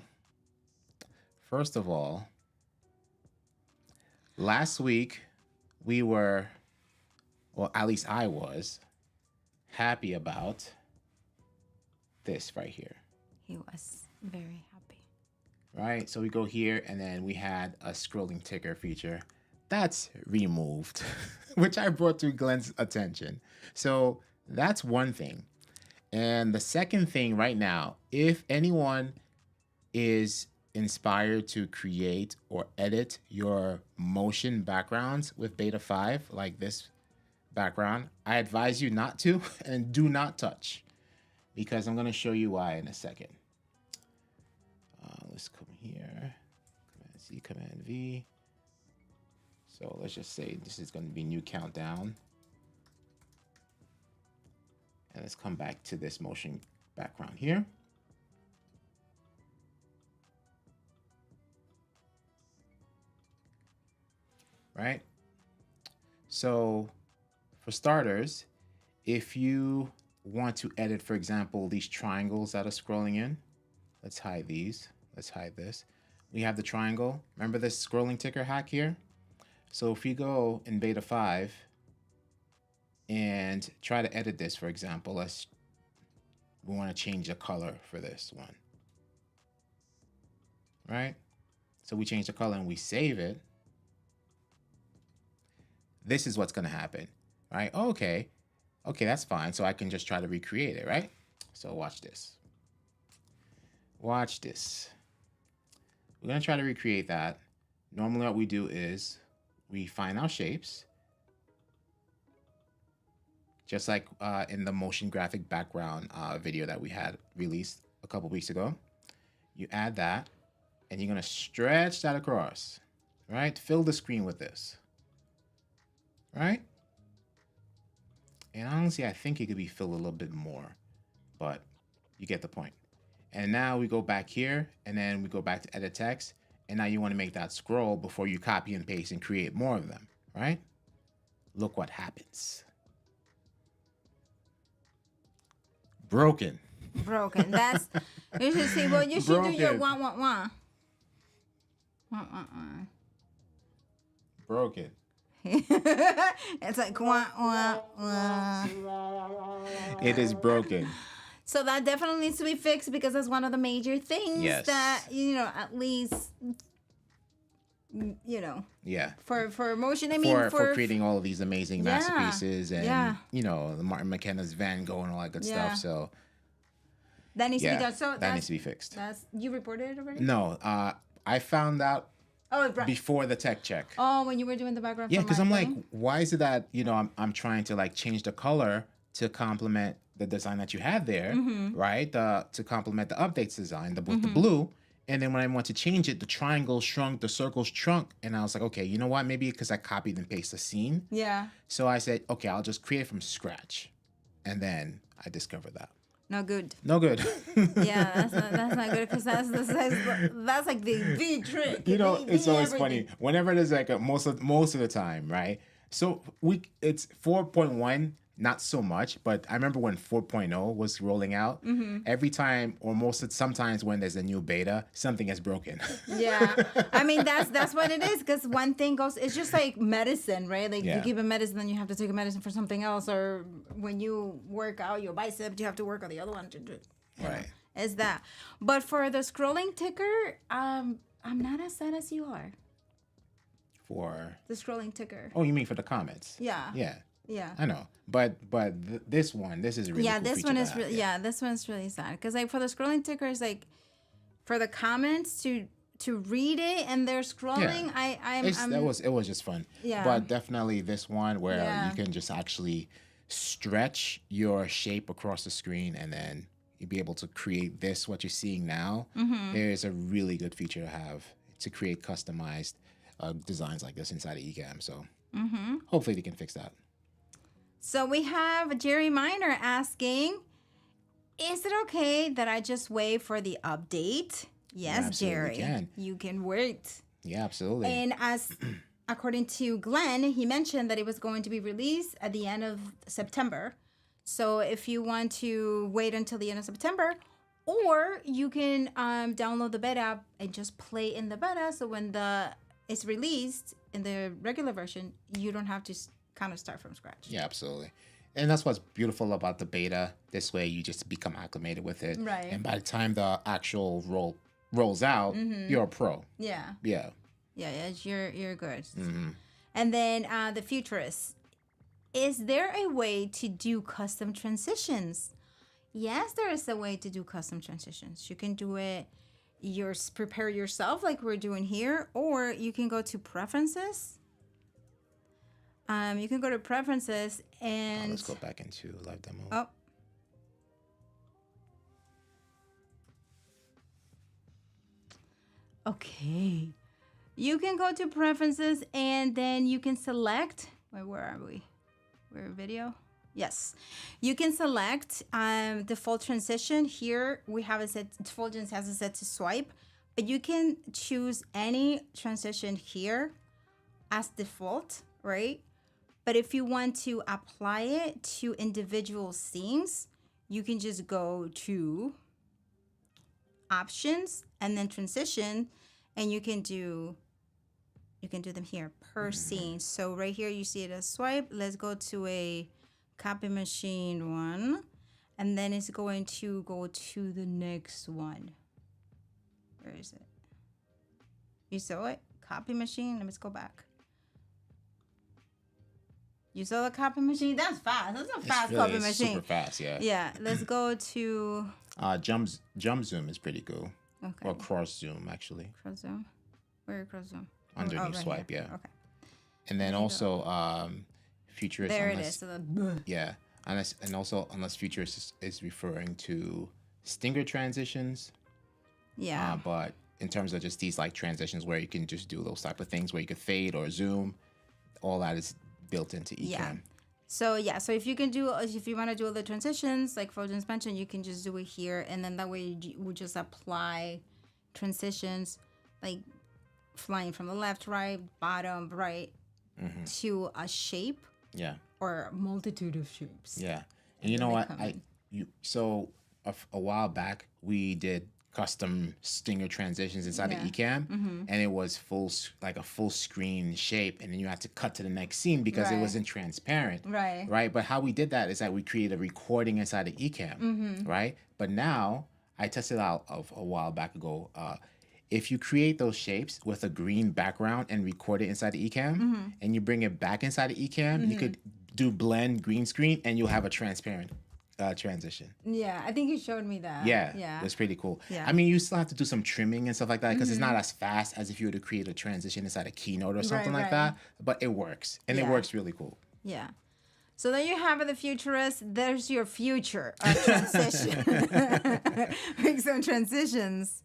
last week we were, well, at least I was happy about this right here, He was very happy. right? So we go here and then we had a scrolling ticker feature. That's removed, which I brought to Glenn's attention. So that's one thing. And the second thing right now, if anyone is inspired to create or edit your motion backgrounds with Beta 5, like this background, I advise you not to and do not touch, because I'm going to show you why in a second. Let's come here, Command C, Command V. So let's just say this is going to be new countdown. And let's come back to this motion background here. Right? So for starters, if you want to edit, for example, these triangles that are scrolling in, let's hide these. Let's hide this. We have the triangle. Remember this scrolling ticker hack here? So if you go in Beta 5 and try to edit this, for example, we want to change the color for this one, right? So we change the color and we save it. This is what's going to happen, right? Okay, that's fine. So I can just try to recreate it, right? So watch this. Watch this. We're going to try to recreate that. Normally what we do is we find our shapes, just like in the motion graphic background video that we had released a couple weeks ago. You add that, and you're gonna stretch that across, right? Fill the screen with this, right? And honestly, I think it could be filled a little bit more, but you get the point. And now we go back here, and then we go back to edit text, and now you wanna make that scroll before you copy and paste and create more of them, right? Look what happens. Broken. That's, you should see, well, you should do your Broken. wah. Broken. It's like wah. It is broken. So that definitely needs to be fixed, because that's one of the major things Yes. that, at least, Yeah. for motion. I mean, for creating all of these amazing Yeah. masterpieces and Yeah. The Martin McKenna's Van Gogh and all that good Yeah. stuff. So that needs to be yeah, done. So that needs to be fixed. That's, you reported it already? No, I found out Oh, right. before the tech check. Oh, when you were doing the background. Yeah, for because my I'm like, thing? why is it that I'm trying to like change the color to complement the design that you had there, right? To complement the updates design, with the blue. And then when I want to change it, the triangle shrunk, the circles shrunk, and I was like, okay, you know what? Maybe because I copied and pasted the scene. Yeah. So I said, okay, I'll just create from scratch, and then I discovered that. No good. No good. Yeah, that's not good, because that's like the trick. It's the always everything. funny whenever there's like most of the time, right? So it's 4.1, not so much, but I remember when 4.0 was rolling out. Every time, or sometimes when there's a new beta, something is broken. Yeah, I mean that's what it is, because one thing goes, it's just like medicine, right? Like Yeah. you give a medicine, then you have to take a medicine for something else, or when you work out your bicep, you have to work on the other one to do. Right. Is that? But for the scrolling ticker, I'm not as sad as you are. For The scrolling ticker. you mean for the comments? Yeah. Yeah. Yeah. I know, but this is a really Yeah, cool this feature one to is have, really this one's really sad, because like for the scrolling ticker, is like for the comments to read it and they're scrolling. Yeah. It was just fun. Yeah. But definitely this one where Yeah. you can just actually stretch your shape across the screen, and then you'll be able to create what you're seeing now. There's a really good feature to have to create customized designs like this inside of Ecamm. So hopefully they can fix that. So we have Jerry Miner asking, Is it okay that I just wait for the update? Yes, absolutely Jerry. can. You can wait. Yeah, absolutely. And as according to Glenn, he mentioned that it was going to be released at the end of September. So if you want to wait until the end of September, or you can download the beta and just play in the beta. So when it's released in the regular version, you don't have to kind of start from scratch. Yeah, absolutely. And that's what's beautiful about the beta. This way, you just become acclimated with it. Right. And by the time the actual rolls out, you're a pro. Yeah. Yeah. Yeah, you're good. Mm-hmm. And then the Futurist. Is there a way to do custom transitions? Yes, there is a way to do custom transitions. You can do it prepare yourself like we're doing here, or you can go to preferences. You can go to preferences and Let's go back into live demo. oh. Okay. You can go to preferences and then you can select. Wait, where are we? We're video. Yes, you can select default transition. Here we have it set. Fuljens has it set to swipe, but you can choose any transition here as default, right? But if you want to apply it to individual scenes, you can just go to options and then transition, and you can do them here per scene. So right here you see it as swipe. Let's go to a copy machine one, and then it's going to go to the next one. Where is it? You saw it? Copy machine. Let's go back. You saw the copy machine? That's fast. That's a fast copy machine. Super fast, yeah. Yeah. Let's go to jump zoom is pretty cool. Okay. Or cross zoom actually. Cross zoom. Where cross zoom? Underneath right swipe, here. yeah. Okay. And then also futurist. There it is. So yeah. Unless futurist is referring to stinger transitions. Yeah. But in terms of just these like transitions where you can just do those type of things where you could fade or zoom, all that is built into Ecamm. Yeah. So if you want to do all the transitions like Fuljens mentioned, you can just do it here, and then that way you would just apply transitions like flying from the left, right, bottom, right to a shape. Yeah. Or a multitude of shapes. Yeah. And you know what? A while back we did custom stinger transitions inside of Ecamm, and it was a full screen shape, and then you had to cut to the next scene because it wasn't transparent. Right. But how we did that is that we created a recording inside of Ecamm. Right. But now I tested out a while back ago. If you create those shapes with a green background and record it inside of Ecamm, and you bring it back inside of Ecamm, you could do blend green screen, and you'll have a transparent transition. Yeah, I think you showed me that. Yeah, it was pretty cool. Yeah. I mean, you still have to do some trimming and stuff like that because it's not as fast as if you were to create a transition inside a Keynote or something like that. But it works, and it works really cool. Yeah. So there you have it, the Futurist. There's your future of transition. Make some transitions.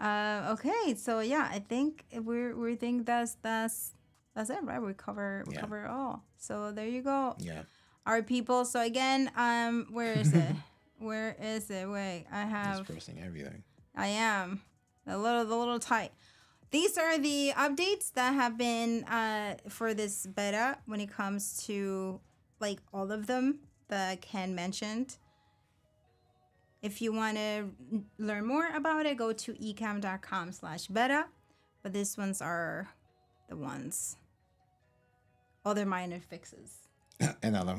Okay, so yeah, I think we think that's it, right? We cover it all. So there you go. Yeah. All right, people. So again, where is it? Where is it? Wait, I have. Just pressing everything. I am the little tight. These are the updates that have been for this beta when it comes to like all of them that Ken mentioned. If you want to learn more about it, go to ecamm.com/beta. But these ones are the ones. Other minor fixes. And other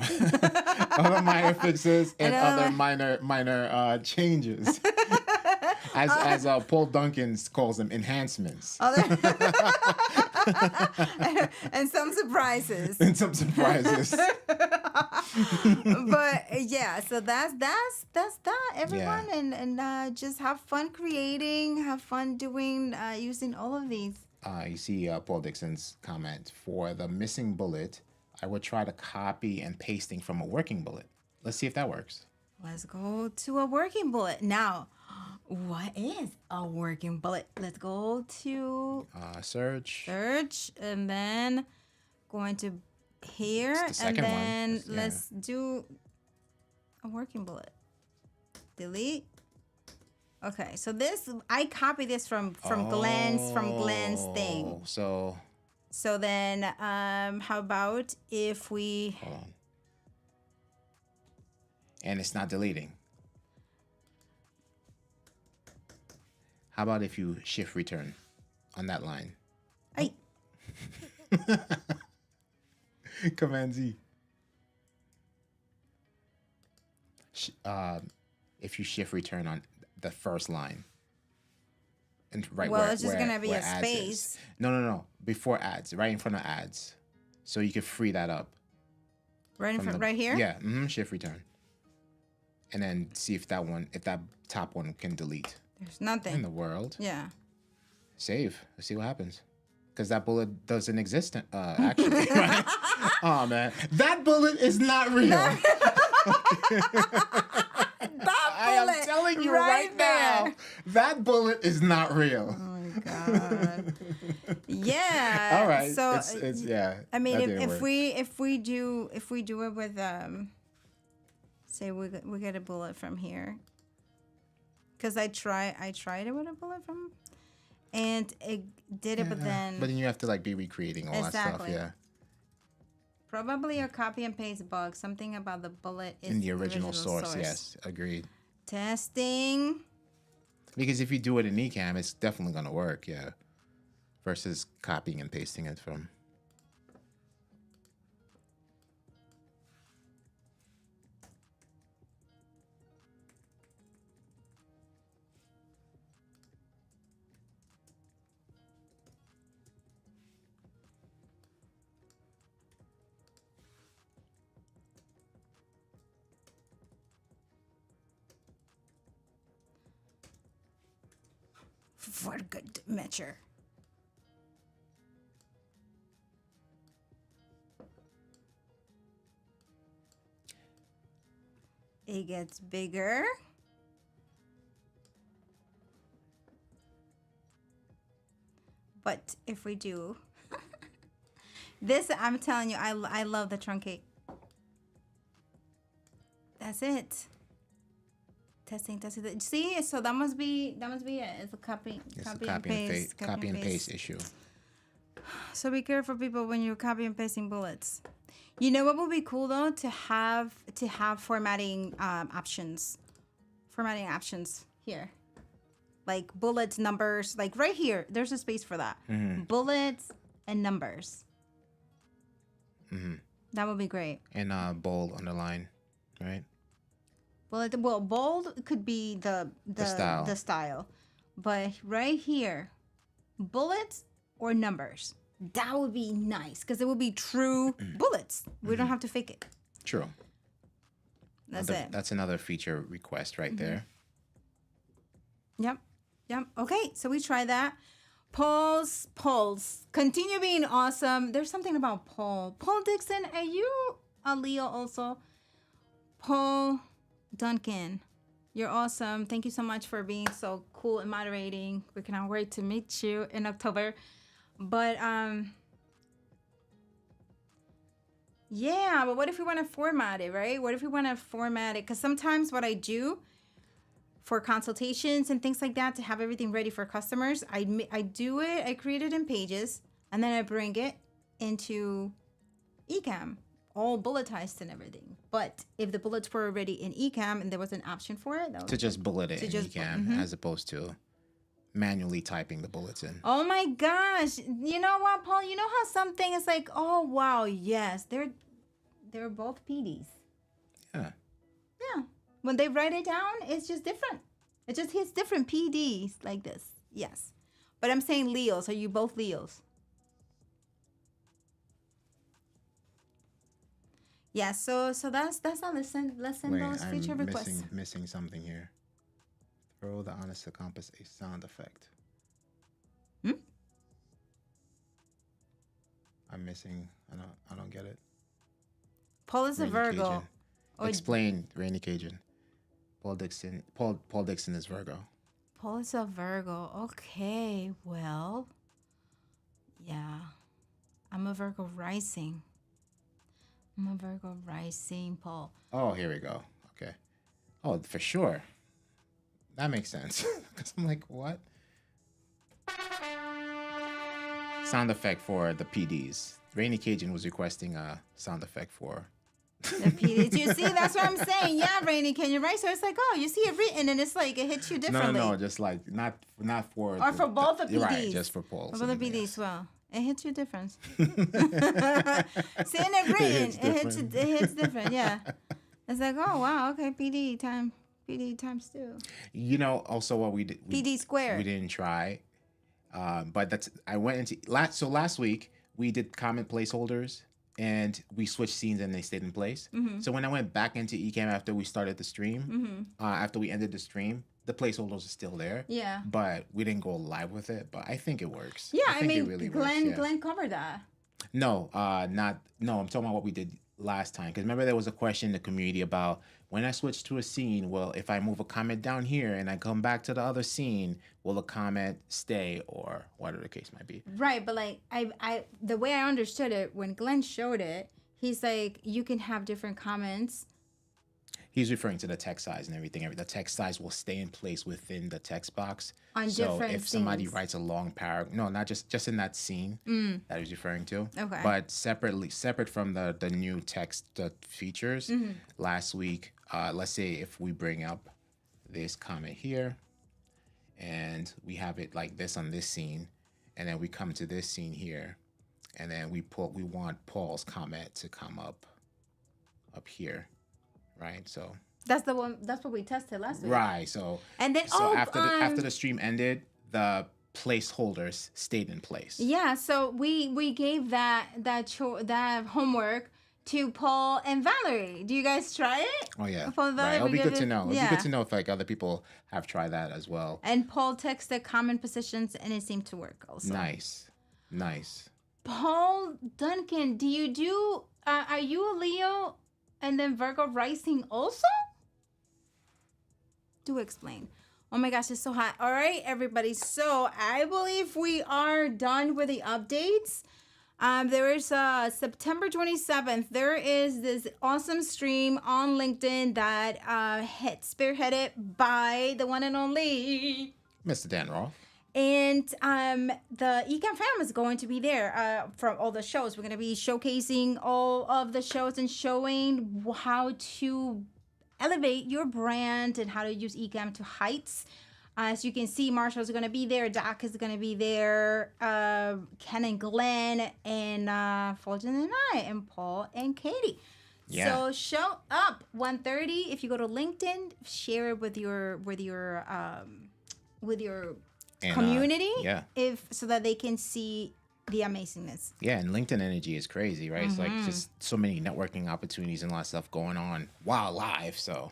minor fixes and other minor changes. As Paul Duncan calls them, enhancements. And some surprises. But yeah, so that's that, everyone. Yeah. And just have fun creating, have fun doing, using all of these. You see Paul Dixon's comment for the missing bullet. I would try to copy and pasting from a working bullet. Let's see if that works. Let's go to a working bullet. Now, what is a working bullet? Let's go to search, and then going to here, and then let's do a working bullet. delete. Okay, so this, I copied this from Glenn's thing. So then, how about if we... Hold on. And it's not deleting. How about if you shift return on that line? Command Z. If you shift return on the first line. And it's just gonna be a space. No. Before ads, right in front of ads. So you can free that up. Right in front, right here? Yeah, shift return. And then see if that top one can delete. There's nothing in the world. Yeah. Save. Let's see what happens. Because that bullet doesn't exist actually. Right? Oh man, that bullet is not real. I am telling you right now, that bullet is not real. Oh my god. Yeah. All right. So it's yeah. I mean, if we do it with say we get a bullet from here, because I tried it with a bullet from, and it did it, but then you have to like be recreating all that stuff. Yeah. Probably a copy and paste bug. Something about the bullet is in the original source. Yes, agreed. Testing. Because if you do it in Ecamm, it's definitely gonna work. Yeah. Versus copying and pasting it from. For good measure. It gets bigger. But if we do this, I'm telling you, I love the truncate. That's it. Testing. See, so that must be it. It's a copy and paste issue. So be careful, people, when you're copy and pasting bullets. You know what would be cool though? To have formatting options. Formatting options here. Like bullets, numbers, like right here. There's a space for that. Mm-hmm. Bullets and numbers. Mm-hmm. That would be great. And bold, underline, right? Well, bold could be the style, but right here, bullets or numbers. That would be nice because it would be true bullets. We don't have to fake it. True. That's it. That's another feature request right there. Yep. Okay, so we try that. Polls. Continue being awesome. There's something about Paul. Paul Dixon, are you a Leo also? Paul Duncan, you're awesome. Thank you so much for being so cool and moderating. We cannot wait to meet you in October. But yeah, but what if we want to format it, right? What if we want to format it? Because sometimes what I do for consultations and things like that, to have everything ready for customers, I do it, I create it in Pages, and then I bring it into Ecamm, all bulletized and everything. But if the bullets were already in Ecamm and there was an option for it, that to just bullet it in Ecamm as opposed to manually typing the bullets in. Oh my gosh. You know what, Paul? You know how something is like, oh wow, yes, they're both PDs. Yeah. Yeah. When they write it down, it's just different. It just hits different PDs like this. Yes. But I'm saying Leos. Are you both Leos? Yeah, so that's all. Let's send those feature requests. Missing something here. Throw the honest to compass a sound effect. I'm missing. I don't get it. Paul is a Virgo. Explain, Rainy Cajun. Paul Dixon is Virgo. Paul is a Virgo. Okay, well, yeah, I'm a Virgo rising. Paul. Oh, here we go. Okay. Oh, for sure. That makes sense. Because I'm like, what? Sound effect for the PDs. Rainy Cajun was requesting a sound effect for The PDs. You see, that's what I'm saying. Yeah, Rainy, can you write? So it's like, oh, you see it written, and it's like it hits you differently. No, just like not for Or for both the PDs. Right, just for polls. For both the PDs, yes. Well, it hits you different. Seeing it written, it hits different. Yeah, it's like, oh wow, okay, PD times 2. You know, also what we did. PD squared. We didn't try, but I went into last week we did comment placeholders. And we switched scenes and they stayed in place. Mm-hmm. So when I went back into Ecamm after we started the stream, after we ended the stream, the placeholders are still there. Yeah. But we didn't go live with it. But I think it works. Yeah, I mean, it really works, yeah. Glenn covered that. No, I'm talking about what we did last time. Because remember there was a question in the community about when I switch to a scene, well, if I move a comment down here and I come back to the other scene, will the comment stay or whatever the case might be? Right, but like I the way I understood it, when Glenn showed it, he's like, you can have different comments. He's referring to the text size and everything. The text size will stay in place within the text box. On different if somebody writes a long paragraph, no, not just in that scene that he's referring to. Okay. But separate from the new text features. Mm-hmm. Last week, let's say if we bring up this comment here, and we have it like this on this scene, and then we come to this scene here, and then we want Paul's comment to come up here. Right, so that's the one. That's what we tested last week. Right, so and then after the stream ended, the placeholders stayed in place. Yeah, so we gave that homework to Paul and Valerie. Do you guys try it? Oh yeah, Paul and Valerie, right. It'll be good to know. It'll be good to know if like other people have tried that as well. And Paul texted common positions, and it seemed to work also. Nice. Paul Duncan, do you do? Are you a Leo? And then Virgo rising also? Do explain. Oh my gosh, it's so hot. All right, everybody. So I believe we are done with the updates. There is September 27th. There is this awesome stream on LinkedIn that spearheaded by the one and only Mr. Dan Roth. And the Ecamm fam is going to be there from all the shows. We're going to be showcasing all of the shows and showing how to elevate your brand and how to use Ecamm to heights. As you can see, Marshall's going to be there. Doc is going to be there. Ken and Glenn and Fuljens and I and Paul and Katie. Yeah. So show up 1:30. If you go to LinkedIn, share it with your community, so that they can see the amazingness. Yeah, and LinkedIn energy is crazy, right? It's like just so many networking opportunities and a lot of stuff going on while live. So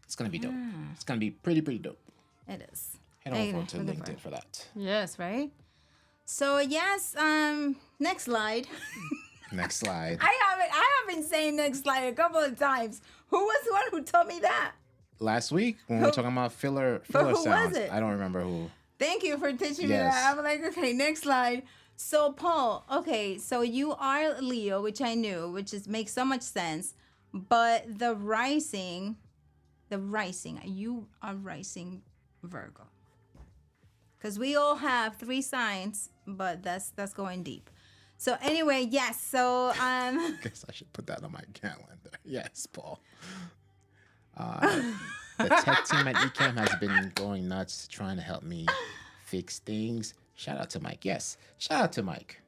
it's gonna be dope. It's gonna be pretty dope. It is. Head over to LinkedIn for that. Yes, right. So yes, next slide. Next slide. I have been saying next slide a couple of times. Who was the one who told me that? Last week when we were talking about filler sounds. Was it? I don't remember who. Thank you for teaching me that. I'm like, okay, next slide. So, Paul, okay, so you are Leo, which I knew, makes so much sense. But the rising, you are rising Virgo. Because we all have 3 signs, but that's going deep. So anyway, yes, so I guess I should put that on my calendar. Yes, Paul. The tech team at Ecamm has been going nuts trying to help me fix things. Shout out to Mike. Yes, shout out to Mike.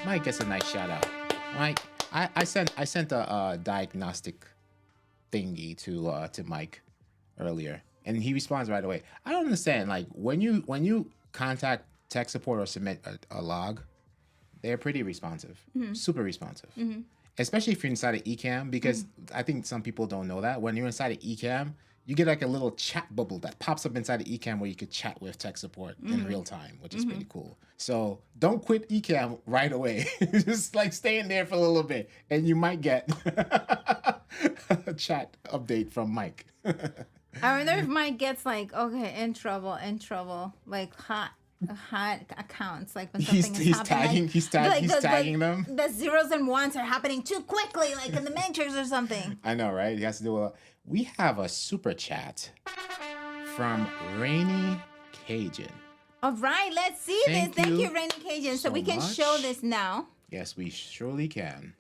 Mike gets a nice shout out. Mike, I sent a diagnostic thingy to Mike earlier, and he responds right away. I don't understand. Like when you contact tech support or submit a log, they're pretty responsive, super responsive. Mm-hmm. Especially if you're inside of Ecamm, because I think some people don't know that. When you're inside of Ecamm, you get like a little chat bubble that pops up inside of Ecamm where you could chat with tech support in real time, which is pretty cool. So don't quit Ecamm right away. Just like stay in there for a little bit, and you might get a chat update from Mike. I wonder if Mike gets like, okay, in trouble, like hot accounts, like when something is happening. He's tagging them. The zeros and ones are happening too quickly, like in the Matrix or something. I know, right? He has to do we have a super chat from Rainy Cajun. All right, let's see this. Thank you, Rainy Cajun. So we can show this now. Yes, we surely can.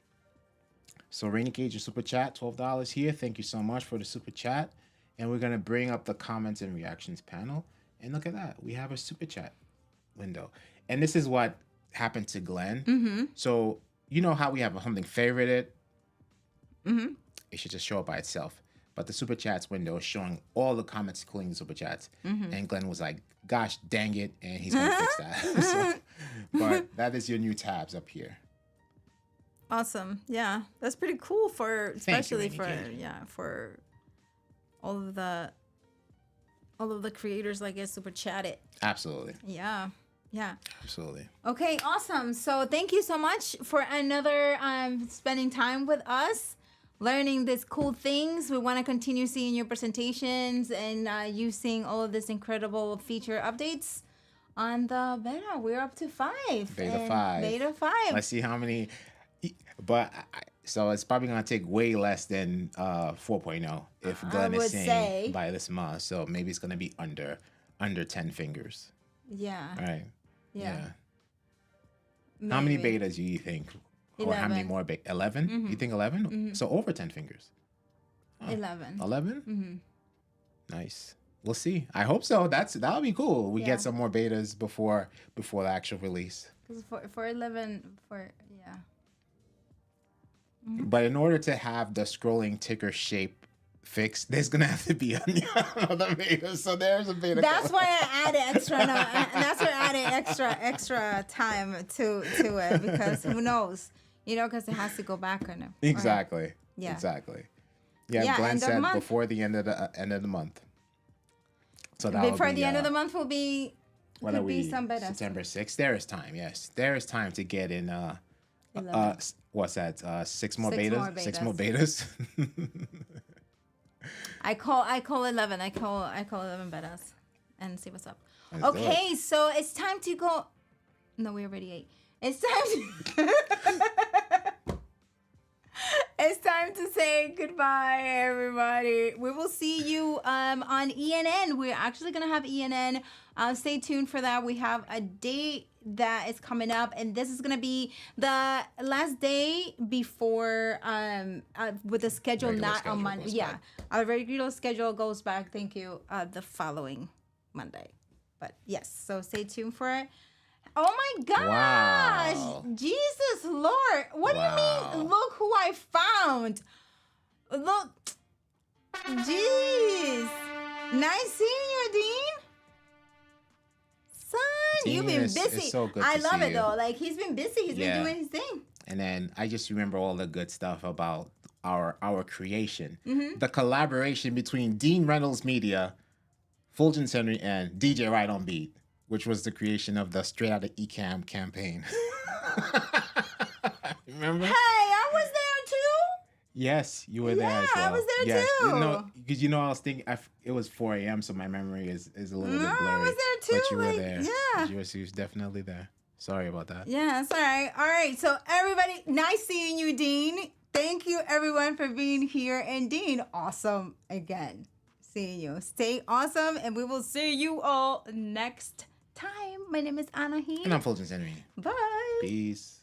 So Rainy Cajun super chat, $12 here. Thank you so much for the super chat. And we're gonna bring up the comments and reactions panel. And look at that, we have a super chat window. And this is what happened to Glenn. So you know how we have something favorited? It should just show up by itself. But the super chats window is showing all the comments, including the super chats. And Glenn was like, gosh dang it, and he's gonna fix that. So, but that is your new tabs up here. Awesome. Yeah, that's pretty cool for especially for all of the creators, I guess, super chat it. Absolutely. Yeah. Absolutely. Okay, awesome. So thank you so much for another spending time with us, learning these cool things. We want to continue seeing your presentations and you seeing all of this incredible feature updates on the beta. We're up to 5. Beta 5. Let's see how many. But so it's probably gonna take way less than 4.0 if Glenn is saying by this month. So maybe it's gonna be under 10 fingers. Yeah. All right. Yeah. How many betas do you think? 11. Or how many more? 11? You think 11? So over 10 fingers. Oh, 11. 11? Nice. We'll see. I hope so. That'll be cool. We get some more betas before the actual release. Because for 11, But in order to have the scrolling ticker shape fixed, there's gonna have to be another beta. So there's a beta. That's why I added extra. That's why I added extra time to it, because who knows, because it has to go back on it. Exactly. Yeah. Exactly. Yeah. Glenn said before the end of the month. So that before the end of the month will be. What are we? Some betas. September 6th. There is time. Yes, there is time to get in. What's that? 6 more betas. 6 more betas. I call 11. I call 11 betas, and see what's up. Okay, so it's time to go. No, we already ate. It's time to. It's time to say goodbye, everybody. We will see you on ENN. We're actually gonna have ENN. Stay tuned for that. We have a date that is coming up, and this is gonna be the last day before with the schedule not on Monday. Yeah, our regular schedule goes back. Thank you. The following Monday, but yes. So stay tuned for it. Oh my gosh! Wow. Jesus Lord! What do you mean? Look who I found! Look, jeez! Nice seeing you, Dean. Son, you've been busy. It's so good I to love see it you. though. Like he's been busy. He's been doing his thing. And then I just remember all the good stuff about our creation, the collaboration between Dean Reynolds Media, Fuljens Henry, and DJ Right on Beat, which was the creation of the Straight Outta Ecamm campaign. Remember? Hey, I was there too. Yes, you were there as well. I was there too. Because I was thinking it was 4 a.m., so my memory is a little bit blurry. I was there too. But you were there. Yeah. You was definitely there. Sorry about that. Yeah, it's all right. All right, so everybody, nice seeing you, Dean. Thank you, everyone, for being here. And Dean, awesome again seeing you. Stay awesome, and we will see you all next time. My name is Anna He. And I'm Fuljens Henry. Bye. Peace.